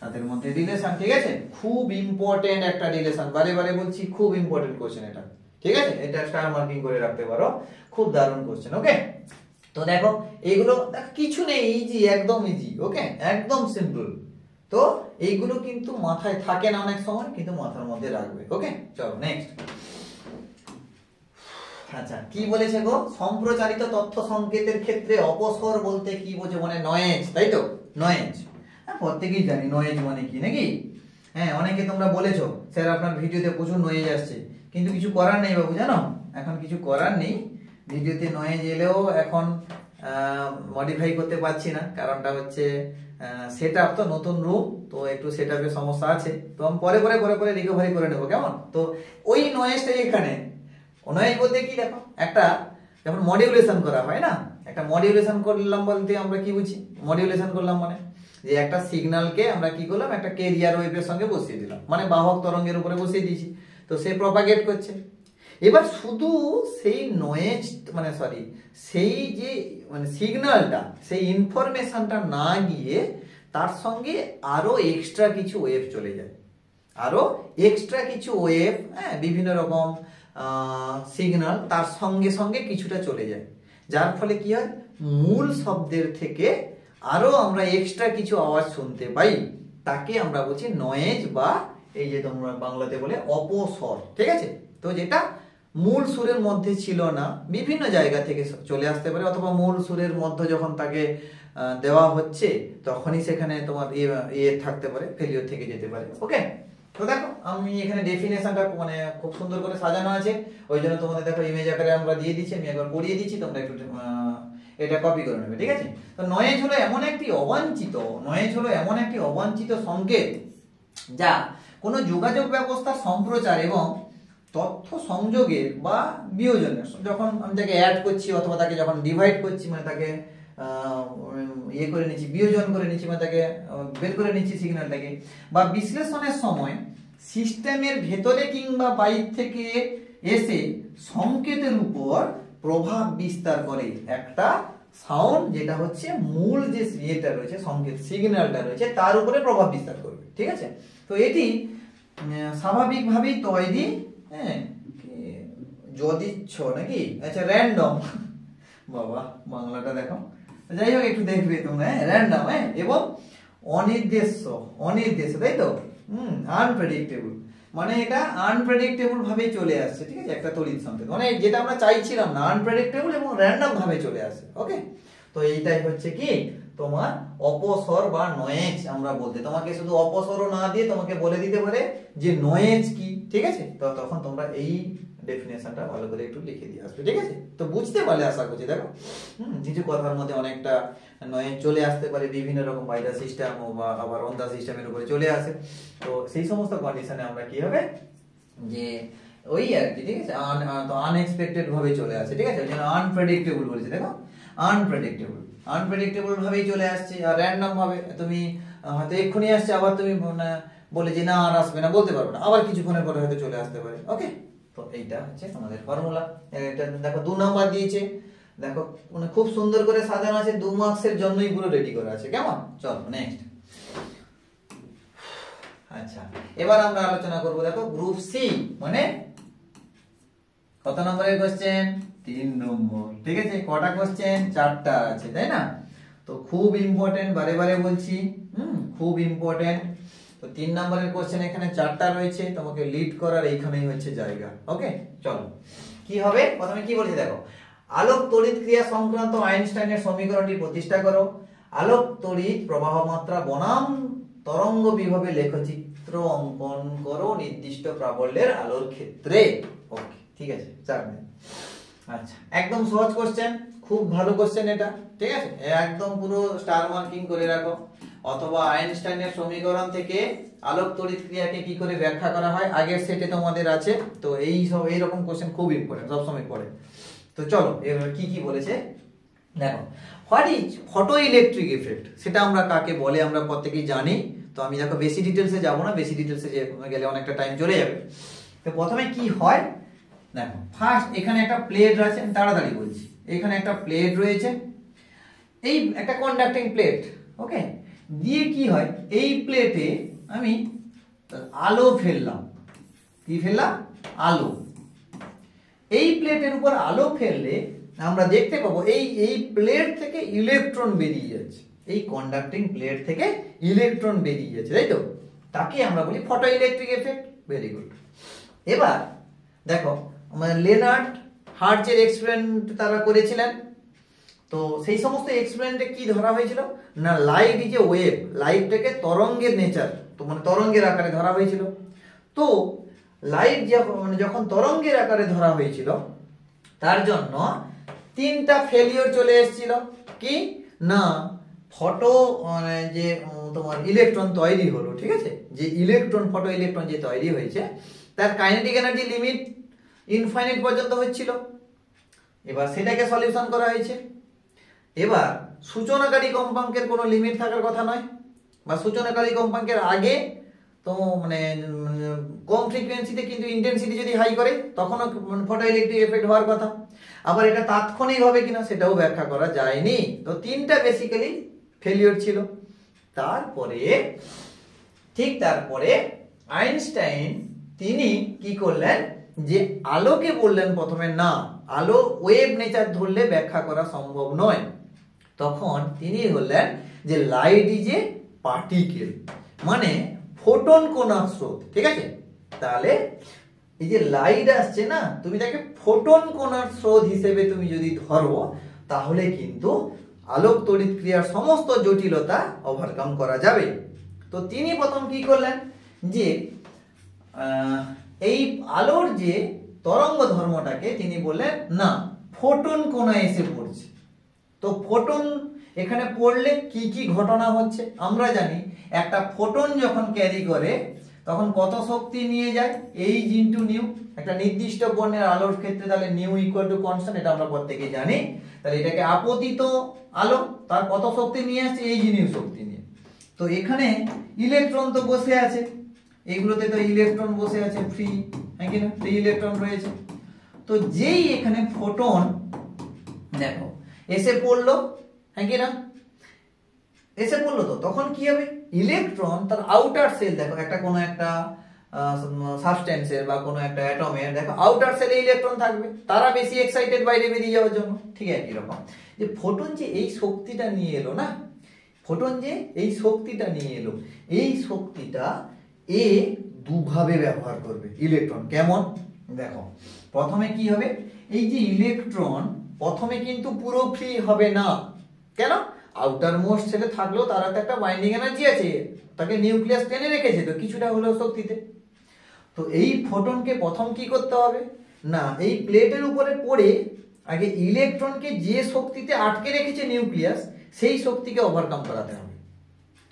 তাদের মধ্যে রিলেশন। ঠিক আছে, খুব ইম্পর্টেন্ট একটা রিলেশন, বারে বারে বলছি খুব ইম্পর্টেন্ট কোশ্চেন এটা। ঠিক আছে, এটা স্টার মার্কিং করে রাখতে পারো, খুব দারুণ কোশ্চেন। ওকে, তো দেখো এইগুলো কিছু নেই, ইজি, একদম ইজি। ওকে, একদম সিম্পল। তো এইগুলো কিন্তু মাথায় থাকে না অনেক সময়, কিন্তু মাথার মধ্যে রাখবে। ওকে, চলো নেক্সট। আচ্ছা, কি বলেছে গো, সম্প্রচারিত তথ্য সংকেতের ক্ষেত্রে অপসর বলতে কি বোঝো, মানে নয়েজ, তাই তো? নয়েজ প্রত্যেকেই জানি নয়েজ মানে কি, নাকি? হ্যাঁ, অনেকে তোমরা বলেছো স্যার আপনার ভিডিওতে প্রচুর নয়েজ আসছে, কিন্তু কিছু করার নেই বাবু, জানো এখন কিছু করার নেই। ভিডিওতে নয়েজ এলেও এখন মডিফাই করতে পারছি না, কারণটা হচ্ছে সেটআপ তো, নতুন রুম তো, একটু সেটআপের সমস্যা আছে। তো আমি পরে রিকভারি করে নেবো, কেমন? তো ওই নয়েজটাই এখানে। নয়েজ বলতে কি, দেখো একটা যখন মডিউলেশন করা হয় না, একটা মডিউলেশন করলাম বলতে আমরা কি বুঝি? মডিউলেশন করলাম মানে যে একটা সিগন্যালকে আমরা কি করলাম, একটা ক্যারিয়ার ওয়েভের সঙ্গে বসিয়ে দিলাম, মানে বাহক তরঙ্গের উপরে বসিয়ে দিয়েছি, তো সে প্রপাগেট করছে। এবার শুধু সেই নয়েজ মানে সেই যে মানে সিগন্যালটা, সেই ইনফরমেশনটা না গিয়ে তার সঙ্গে আরো এক্সট্রা কিছু ওয়েভ চলে যায়, আরো এক্সট্রা কিছু ওয়েভ, হ্যাঁ, বিভিন্ন রকম সিগন্যাল তার সঙ্গে সঙ্গে কিছুটা চলে যায়, যার ফলে কি হয়, মূল শব্দের থেকে আরো আমরা এক্সট্রা কিছু আওয়াজ শুনতে পাই, তাকে আমরা বলছি নয়েজ, বা এই যে তোমরা বাংলাতে বলে অপস্বর। ঠিক আছে, তো যেটা মূল সুরের মধ্যে ছিল না, বিভিন্ন জায়গা থেকে চলে আসতে পারে, অথবা মূল সুরের মধ্যে যখন তাকে দেওয়া হচ্ছে তখনই সেখানে তোমার ইয়ে থাকতে পারে, ফেলিওর থেকে যেতে পারে। ওকে, তো দেখো আমি এখানে ডেফিনেশনটা মানে খুব সুন্দর করে সাজানো আছে, ওই জন্য তোমাদের দেখো ইমেজ আকারে আমরা দিয়ে দিচ্ছি, আমি একবার পড়িয়ে দিচ্ছি, তোমরা একটু এটা কপি করে নেবে। ঠিক আছে, তো নয়েজ হলো এমন একটি অবাঞ্ছিত সংকেত যা কোনো যোগাযোগ ব্যবস্থার সম্প্রচার এবং তথ্য সংযোগের বা বিয়োজনের, যখন আমি তাকে অ্যাড করছি অথবা তাকে যখন ডিভাইড করছি, মানে তাকে ইয়ে করে নিচ্ছি, বিয়োজন করে নিচ্ছি, মানে তাকে বের করে নিচ্ছি সিগন্যালটাকে, বা বিশ্লেষণের সময় সিস্টেমের ভেতরে কিংবা বাইরে থেকে এসে সংকেতের উপর প্রভাব বিস্তার করে একটা সাউন্ড, যেটা হচ্ছে মূল যে ইয়েটা রয়েছে, সংকেত সিগন্যালটা রয়েছে, তার উপরে প্রভাব বিস্তার করবে। ঠিক আছে, তো এটি স্বাভাবিকভাবেই তৈরি, হ্যাঁ, যদিচ্ছ নাকি, আচ্ছা র্যান্ডম, বাবা বাংলাটা দেখো, যাই হোক একটু দেখবে তোমরা, র্যান্ডম, হ্যাঁ, এবং অনির্দেশ্য, তাই তো? আনপ্রেডিক্টেবল, মানে এটা আনপ্রেডিক্টেবল ভাবেই চলে আসছে। ঠিক আছে, একটা তড়িৎ সংকেত মানে যেটা আমরা চাইছিলাম না, আনপ্রেডিক্টেবল এবং র্যান্ডম ভাবে চলে আসে। ওকে, তো এইটাই হচ্ছে কি তোমার অপস্বর বা নয়েজ আমরা বলতে, তোমাকে শুধু অপস্বরও না দিয়ে তোমাকে বলে দিতে পারে যে নয়েজ কি। ঠিক আছে, তো তখন তোমরা এই ডেফিনেশনটা ভালো করে একটু লিখে দিয়ে আসবে। ঠিক আছে, তো বুঝতে পারলে আশা করছি। দেখো কিছু কথার মধ্যে অনেকটা নয়েজ চলে আসতে পারে, বিভিন্ন রকম বাইরা সিস্টেম বা আবার অন্ধা সিস্টেমের উপরে চলে আসে, তো সেই সমস্ত কন্ডিশনে আমরা কি হবে যে ওই আর কি, ঠিক আছে, তো আনএক্সপেক্টেড ভাবে চলে আসে। ঠিক আছে, ওই জন্য আনপ্রেডিক্টেবল বলেছে। দেখো আনপ্রেডিক্টেবল ভাবেই চলে আসছে, আর র্যান্ডম ভাবে তুমি হয়তো এক্ষুনি আসছে, আবার তুমি বলে যে না আর আসবে না, বলতে পারবে না, আবার কিছুক্ষণের পরে হয়তো চলে আসতে পারে। ওকে, তো এইটা হচ্ছে আমাদের ফর্মুলা। এটা দেখো 2 নাম্বার দিয়েছে, দেখো মানে খুব সুন্দর করে সাজানো আছে, 2 মার্কসের জন্যই পুরো রেডি করা আছে। কেমন? চলো নেক্সট। আচ্ছা, এবার আমরা আলোচনা করব, দেখো গ্রুপ সি মানে কত নম্বরের কোশ্চেন? 3 নম্বর। ঠিক আছে, কটা কোশ্চেন? 4টা আছে, তাই না? তো খুব ইম্পর্টেন্ট, বারে বারে বলছি, খুব ইম্পর্টেন্ট। তো 3 নম্বরের কোশ্চেন এখানে 4টা রয়েছে, তোমাকে লিড করার এইখানেই হচ্ছে জায়গা। ওকে, চলো কি হবে, প্রথমে কি বলছে দেখো, আলোক তড়িৎ ক্রিয়া সংক্রান্ত আইনস্টাইনের সমীকরণটি প্রতিষ্ঠা করো। আলোক তড়িৎ প্রবাহ মাত্রা বনাম তরঙ্গ বিভবে লেখচিত্র অঙ্কন করো নির্দিষ্ট প্রাবল্যের আলোর ক্ষেত্রে। ওকে, ঠিক আছে, 4 দিন। আচ্ছা, একদম সহজ কোশ্চেন, খুব ভালো কোশ্চেন এটা, ঠিক আছে, একদম পুরো স্টার মার্কিং করে রাখো। অথবা আইনস্টাইনের সমীকরণ থেকে আলোক তড়িৎ ক্রিয়াকে কি করে ব্যাখ্যা করা হয়, আগের সেটে তোমাদের আছে। তো এই সব এইরকম কোশ্চেন খুব ইম্পর্টেন্ট, সবসময় পড়ে। তো চলো এবার কি কি বলেছে দেখো। What is photo electric effect, সেটা আমরা কাকে বলে আমরা প্রত্যেকেই জানি। তো আমি দেখো বেশি ডিটেলসে যাব না, বেশি ডিটেলসে গেলে অনেকটা টাইম চলে যাবে। তো প্রথমে কি হয় দেখো, ফার্স্ট এখানে একটা প্লেট আছে, আমি তাড়াতাড়ি বলছি। এখানে একটা প্লেট রয়েছে, এই একটা কন্ডাক্টিং প্লেট, ওকে। দিয়ে কি হয়, এই প্লেটে আমি আলো ফেললাম। কি ফেললাম? আলো। এই প্লেটের উপর আলো ফেললে আমরা দেখতে পাবো এই প্লেট থেকে ইলেকট্রন বেরিয়ে যাচ্ছে, এই কন্ডাক্টিং প্লেট থেকে ইলেকট্রন বেরিয়ে যাচ্ছে, তাই তো? তাকে আমরা বলি photo electric effect. Very good. এবার দেখো লেনার্ড হার্টজের এক্সপেরিমেন্ট তারা করেছিলেন। তো সেই সমস্ত এক্সপেরিমেন্টে কি ধরা হয়েছিল না, লাইট ইজ এ ওয়েভ, লাইটটাকে তরঙ্গের নেচার, তো মানে তরঙ্গের আকারে ধরা হয়েছিল। তো লাইট যখন তরঙ্গের আকারে ধরা হয়েছিল, তার জন্য তিনটা ফেলিওর চলে এসেছিল। কি না, ফটো মানে যে তোমার ইলেকট্রন তৈরি হলো, ঠিক আছে, যে ইলেকট্রন ফটো ইলেকট্রন যে তৈরি হয়েছে তার কাইনেটিক এনার্জি লিমিট ইনফাইনাইট পর্যন্ত হচ্ছিল। এবার সেটাকে সলিউশন করা হয়েছে। এবার সূচনাকারী কম্পাঙ্কের কোনো লিমিট থাকার কথা নয়, বা সূচনাকারী কম্পাঙ্কের আগে তো মানে কম ফ্রিকোয়েন্সিতে কিন্তু ইন্টেন্সিটি যদি হাই করে তখনও ফটো ইলেকট্রিক এফেক্ট হওয়ার কথা। আবার এটা তাৎক্ষণিক হবে কিনা সেটাও ব্যাখ্যা করা যায়নি। তো তিনটা বেসিক্যালি ফেলিওর ছিল। তারপরে আইনস্টাইন তিনি কি করলেন, যে আলোকে বললেন প্রথমে না, আলো ওয়েভ নেচার ধরলে ব্যাখ্যা করা সম্ভব নয়। তখন তিনি বললেন যে লাইট ইজ এ পার্টিকেল, মানে ফোটন কণার স্রোত, ঠিক আছে। তাহলে এই যে লাইট আসছে না, তুমি তাকে ফোটন কণার স্রোত হিসেবে তুমি যদি ধরো, তাহলে কিন্তু আলোক তড়িৎ ক্রিয়ার সমস্ত জটিলতা ওভারকাম করা যাবে। তো তিনি প্রথম কি করলেন, যে এই আলোর যে তরঙ্গ ধর্মটাকে তিনি বললেন না, ফোটন কণা এসে পড়ছে। তো ফোটন এখানে পড়লে কি কি ঘটনা হচ্ছে আমরা জানি। একটা ফোটন যখন ক্যারি করে তখন কত শক্তি নিয়ে যায়, এইচ ইন্টু নিউ। একটা নির্দিষ্ট বর্ণের আলোর ক্ষেত্রে তাহলে নিউ ইকুয়াল টু কনস্ট্যান্ট, এটা আমরা প্রত্যেকেই জানি। তাহলে এটাকে আপতিত আলো, তার কত শক্তি নিয়ে আসছে, এইচ নিউ শক্তি নিয়ে। তো এখানে ইলেকট্রন তো বসে আছে, এইগুলোতে তো ইলেকট্রন বসে আছে ফ্রি, হ্যাঁ কি না, ফ্রি ইলেকট্রন রয়েছে। তো যেই এখানে ফোটন দেখো এসে পড়লো, হ্যাঁ কি না, এসে পড়লো, তো তখন কি হবে, ইলেকট্রন তার আউটার সেল, দেখো একটা কোনো একটা সাবস্টেন্সের বা কোনো একটা অ্যাটমের দেখো আউটার সেলে ইলেকট্রন থাকবে, তারা বেশি এক্সাইটেড বাইরে বেরিয়ে যাওয়ার জন্য। ঠিক আছে, এরকম যে ফোটন যে এই শক্তিটা নিয়ে এলো না, ফোটন যে এই শক্তিটা নিয়ে এলো, এই শক্তিটা এ দুভাবে ব্যবহার করবে ইলেকট্রন। কেমন দেখো, প্রথমে কি হবে, এই যে ইলেকট্রন প্রথমে কিন্তু পুরো ফ্রি হবে না। কেন, আউটার মোস্ট সেলে থাকলেও তার হাতে একটা বাইন্ডিং এনার্জি আছে, তাকে নিউক্লিয়াস টেনে রেখেছে তো কিছুটা হলেও শক্তিতে। তো এই ফোটনকে প্রথম কি করতে হবে না, এই প্লেটের উপরে পড়ে আগে ইলেকট্রনকে যে শক্তিতে আটকে রেখেছে নিউক্লিয়াস, সেই শক্তিকে ওভারকাম করাতে হবে।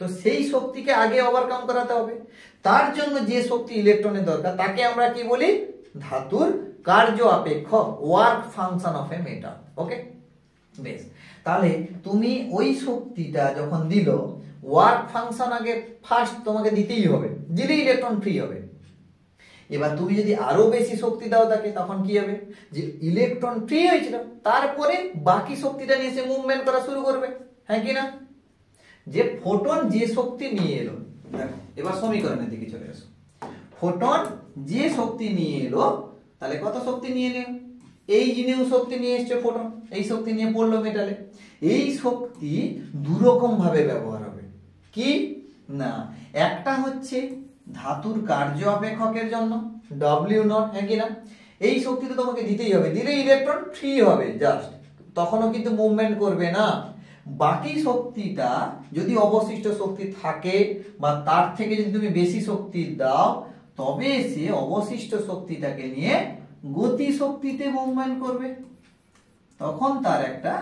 তো সেই শক্তিকে আগে ওভারকাম করাতে হবে। তার জন্য যে শক্তি ইলেকট্রনের দরকার তাকে আমরা কি বলি, ধাতুর কার্য আপেক্ষ, work function of a metal. Okay, বেশ। তাহলে তুমি ওই শক্তিটা যখন দিল, ওয়ার্ক ফাংশন আগে ফার্স্ট তোমাকে দিতেই হবে, দিলে ইলেকট্রন ফ্রি হবে। এবার তুমি যদি আরো বেশি শক্তি দাও তাকে, তখন কি হবে, যে ইলেকট্রন ফ্রি হয়েছিল, তারপরে বাকি শক্তিটা নিয়ে সে মুভমেন্ট করা শুরু করবে, হ্যাঁ কি না। যে ফোটন যে শক্তি নিয়ে এলো, দেখো এবার সমীকরণের দিকে চলে আসো। ফোটন যে শক্তি নিয়ে এলো, তাহলে কত শক্তি নিয়ে এলো, এই জিনিস শক্তি নিয়ে এসছে ফোটন, এই শক্তি নিয়ে পড়লো মেটালে। এই শক্তি দুরকম ভাবে ব্যবহার হবে। কি না, একটা হচ্ছে ধাতুর কার্য অপেক্ষকের জন্য ডব্লিউ নট, হ্যাঁ কি না, এই শক্তি তো তোমাকে দিতেই হবে, দিলে ইলেকট্রন ফ্রি হবে জাস্ট, তখনও কিন্তু মুভমেন্ট করবে না। বাকি শক্তিটা যদি অবশিষ্ট শক্তি থাকে বা তার থেকে যদি তুমি বেশি শক্তি দাও, তবে সে অবশিষ্ট শক্তিটাকে নিয়ে গতি শক্তিতে মুভমেন্ট করবে। তখন তার একটা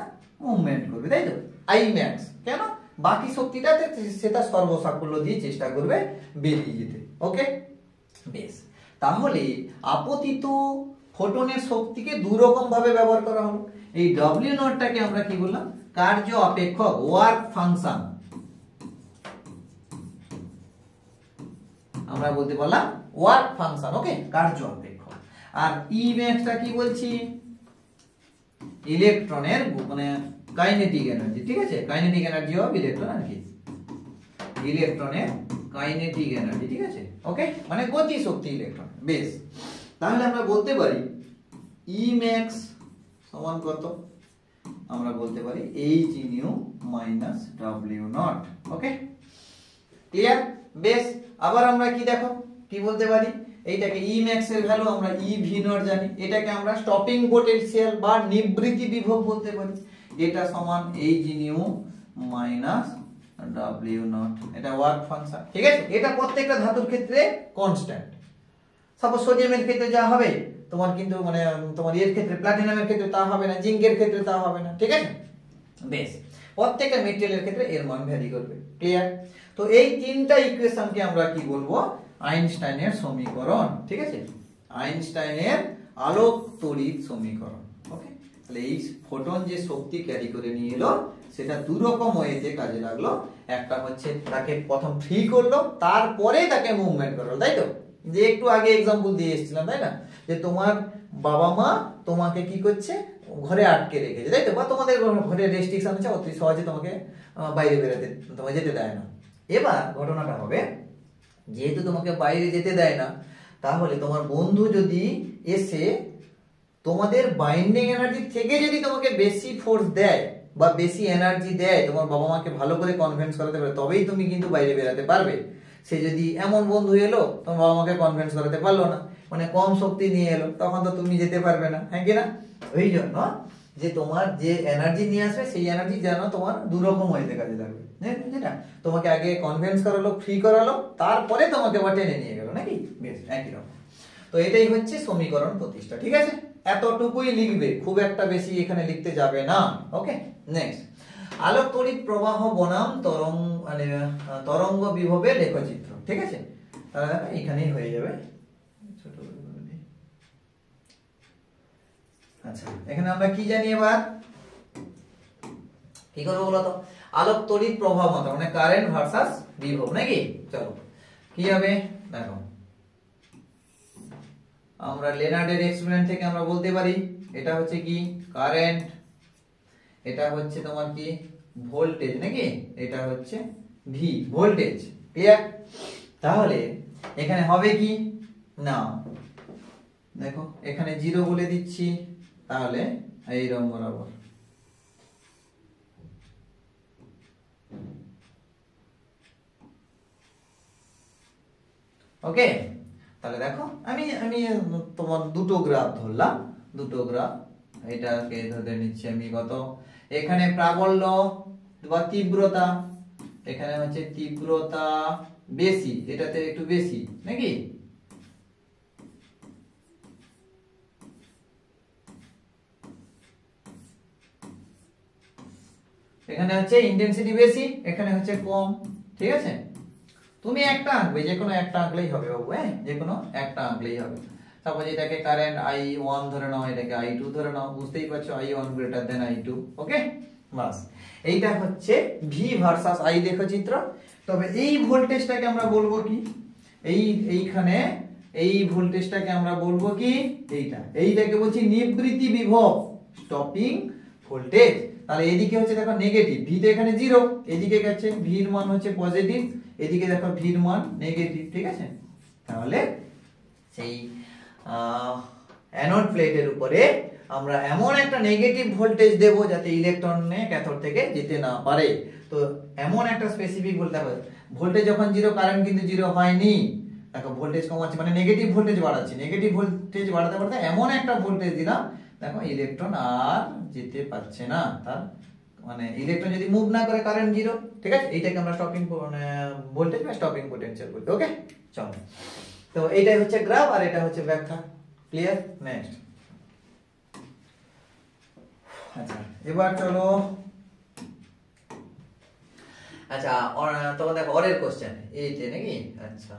মুভমেন্ট করবে, তাই তো, আই ম্যাক্স। কেন? বাকি শক্তিটাতে সেটা সর্বসাকুল্য দিয়ে চেষ্টা করবে বেরিয়ে যেতে। ওকে, বেশ। তাহলে আপতিত ফোটনের শক্তিকে দুই রকম ভাবে ব্যবহার করা হলো। এই ডব্লিউ নটটাকে আমরা কি বললাম? কার্য অপেক্ষক, ওয়ার্ক ফাংশন আমরা বলতে পারলাম, ওয়ার্ক ফাংশন। ওকে, কার্য অপেক্ষক। আর ই ম্যাক্সটা কি বলছি? ইলেকট্রনের মানে কাইনেটিক এনার্জি। ঠিক আছে, কাইনেটিক এনার্জি অফ ইলেকট্রন আর কি, ইলেকট্রনের কাইনেটিক এনার্জি। ঠিক আছে, ওকে, মানে গতি শক্তি ইলেকট্রন। বেশ, তাহলে আমরা বলতে পারি ই ম্যাক্স সমান কত? আমরা বলতে পারি H new minus W not. Okay, clear? বেশ, আবার আমরা কি দেখো কি বলতে পারি? এইটাকে ই ম্যাক্স এর ভ্যালু আমরা ই ভি নট জানি, এটাকে আমরা স্টপিং পোটেনশিয়াল বা নিবৃত্তি বিভব বলতে পারি। এটা সমান H new minus W not, এটা ওয়ার্ক ফাংশন। ঠিক আছে, এটা প্রত্যেকটা ধাতুর ক্ষেত্রে কনস্ট্যান্ট। সাপোজ সোডিয়ামের ক্ষেত্রে যা হবে তোমার কিন্তু মানে তোমার এর ক্ষেত্রে প্লাটিনামের ক্ষেত্রে তা হবে না, জিঙ্কের ক্ষেত্রে তা হবে না। ঠিক আছে, বেশ, প্রত্যেকটা মেটেরিয়ালের ক্ষেত্রে এর মান ভ্যারি করবে। ক্লিয়ার? তো এই তিনটা ইকুয়েশনকে আমরা কি বলবো? আইনস্টাইনের সমীকরণ। ঠিক আছে, আইনস্টাইনের আলোক তড়িৎ সমীকরণ। ওকে, তাহলে এই ফোটন যে শক্তি ক্যারি করে নিয়ে এলো সেটা দুই রকম ওয়েতে কাজে লাগলো। একটা হচ্ছে তাকে প্রথম ফ্রি করলো, তারপরে তাকে মুভমেন্ট করলো, তাই তো? যে একটু আগে एग्जांपल দিয়ে এসেছিলাম, তাই না? যে তোমার বাবা মা তোমাকে কি করছে? ঘরে আটকে রেখেছে, তাই তো? বা তোমাদের ঘরে রেস্ট্রিকশন আছে, অতি সহজে তোমাকে বাইরে বেরোতে তোমাকে যেতে দেয় না। এবার ঘটনাটা হবে, যেহেতু তোমাকে বাইরে যেতে দেয় না, তাহলে তোমার বন্ধু যদি এসে তোমাদের বাইন্ডিং এনার্জি থেকে যদি তোমাকে বেশি ফোর্স দেয় বা বেশি এনার্জি দেয়, তোমার বাবা মাকে ভালো করে কনভিন্স করাতে পারে, তবেই তুমি কিন্তু বাইরে বেরাতে পারবে। সে যদি এমন বন্ধু এলো তোমার বাবা মাকে কনভিন্স করাতে পারলো না, মানে কম শক্তি নিয়ে এলো, তখন তো তুমি যেতে পারবে না, হ্যাঁ কি না? ওই জন্য যে তোমার যে এনার্জি নিয়ে আসবে সেই এনার্জি যেন তোমার দুরকম হইতে কাজে লাগবে। যেটা তোমাকে আগে কনভিন্স করালো, ফ্রি করালো, তারপরে তোমাকে আবার টেনে নিয়ে গেল, নাকি? বেশ, একই রকম। তো এটাই হচ্ছে সমীকরণ প্রতিষ্ঠা। ঠিক আছে, এতটুকুই লিখবে, খুব একটা বেশি এখানে লিখতে যাবে না। ওকে, নেক্সট, আলোক তড়িৎ প্রবাহ বনাম তরঙ্গ বিভবের লেখচিত্র। ঠিক আছে, তাহলে এখানেই হয়ে যাবে। আচ্ছা, এখানে আমরা কি জানি এবার? কি করবো বলতো? আলোক তড়িৎ প্রবাহ মাত্রা মানে কারেন্ট ভার্সাস বিভব, নাকি? চলো কি হবে দেখো, আমরা লেনার্ডের এক্সপেরিমেন্ট থেকে আমরা বলতে পারি এটা হচ্ছে কি কারেন্ট, এটা হচ্ছে তোমার কি ভোল্টেজ, নাকি? এটা হচ্ছে ভি, ভোল্টেজ। ক্লিয়ার? তাহলে এখানে হবে কি না, দেখো এখানে 0 বলে দিচ্ছি, তাহলে এই রকম বরাবর। ওকে, তাহলে দেখো আমি আমি তোমার দুটো গ্রাফ ধরলাম, দুটো গ্রাফ। এটাকে ধরে নিচ্ছি আমি কত, এখানে প্রাবল্য বা তীব্রতা, এখানে হচ্ছে তীব্রতা বেশি, এটাতে একটু বেশি, নাকি? এখানে হচ্ছে ইন্টেন্সিটি বেশি, এখানে হচ্ছে কম। ঠিক আছে, তুমি একটা আঁকবে, যে কোনো একটা আঁকলেই হবে বাবু, হ্যাঁ, যে কোনো একটা আঁকলেই হবে। সাপোজ এটাকে কারেন্ট I1 ধরে নাও, এটাকে I2 ধরে নাও, বুঝতেই পারছো I1 গ্রেটার দেন I2। ওকে, বাস, এইটা হচ্ছে V ভার্সাস I লেখচিত্র। তবে এই ভোল্টেজটাকে আমরা বলবো কি, এইখানে এই ভোল্টেজটাকে আমরা বলবো কি, এইটাকে বলছি নিবৃত্তি বিভব, স্টপিং ভোল্টেজ। তাহলে এদিকে হচ্ছে দেখো নেগেটিভ, ভি তো এখানে 0, এদিকে গেছে ভির মান হচ্ছে পজিটিভ, এদিকে দেখো ভির মান নেগেটিভ। ঠিক আছে, তাহলে সেই অ্যানোড প্লেটের উপরে আমরা এমন একটা নেগেটিভ ভোল্টেজ দেব যাতে ইলেকট্রনে ক্যাথোড থেকে যেতে না পারে। তো এমন একটা স্পেসিফিক বলতে হবে, ভোল্টেজ যখন 0, কারেন্ট কিন্তু 0 হয়নি। দেখো ভোল্টেজ কমাচ্ছি মানে নেগেটিভ ভোল্টেজ বাড়াচ্ছি, নেগেটিভ ভোল্টেজ বাড়াতে বাড়াতে এমন একটা ভোল্টেজ দিলাম, দেখো ইলেকট্রন আর যেতে পারছে না, তার মানে ইলেকট্রন যদি মুভ না করে কারেন্ট 0। ঠিক আছে, এইটাকে আমরা স্টপিং ভোল্টেজ বা স্টপিং পোটেনশিয়াল বলি। ওকে, চলো, তো এইটাই হচ্ছে গ্রাফ আর এটা হচ্ছে ব্যাখ্যা। ক্লিয়ার? নেক্সট, আচ্ছা এবার চলো, আচ্ছা তখন দেখো অরের কোশ্চেন এইটে নাকি, আচ্ছা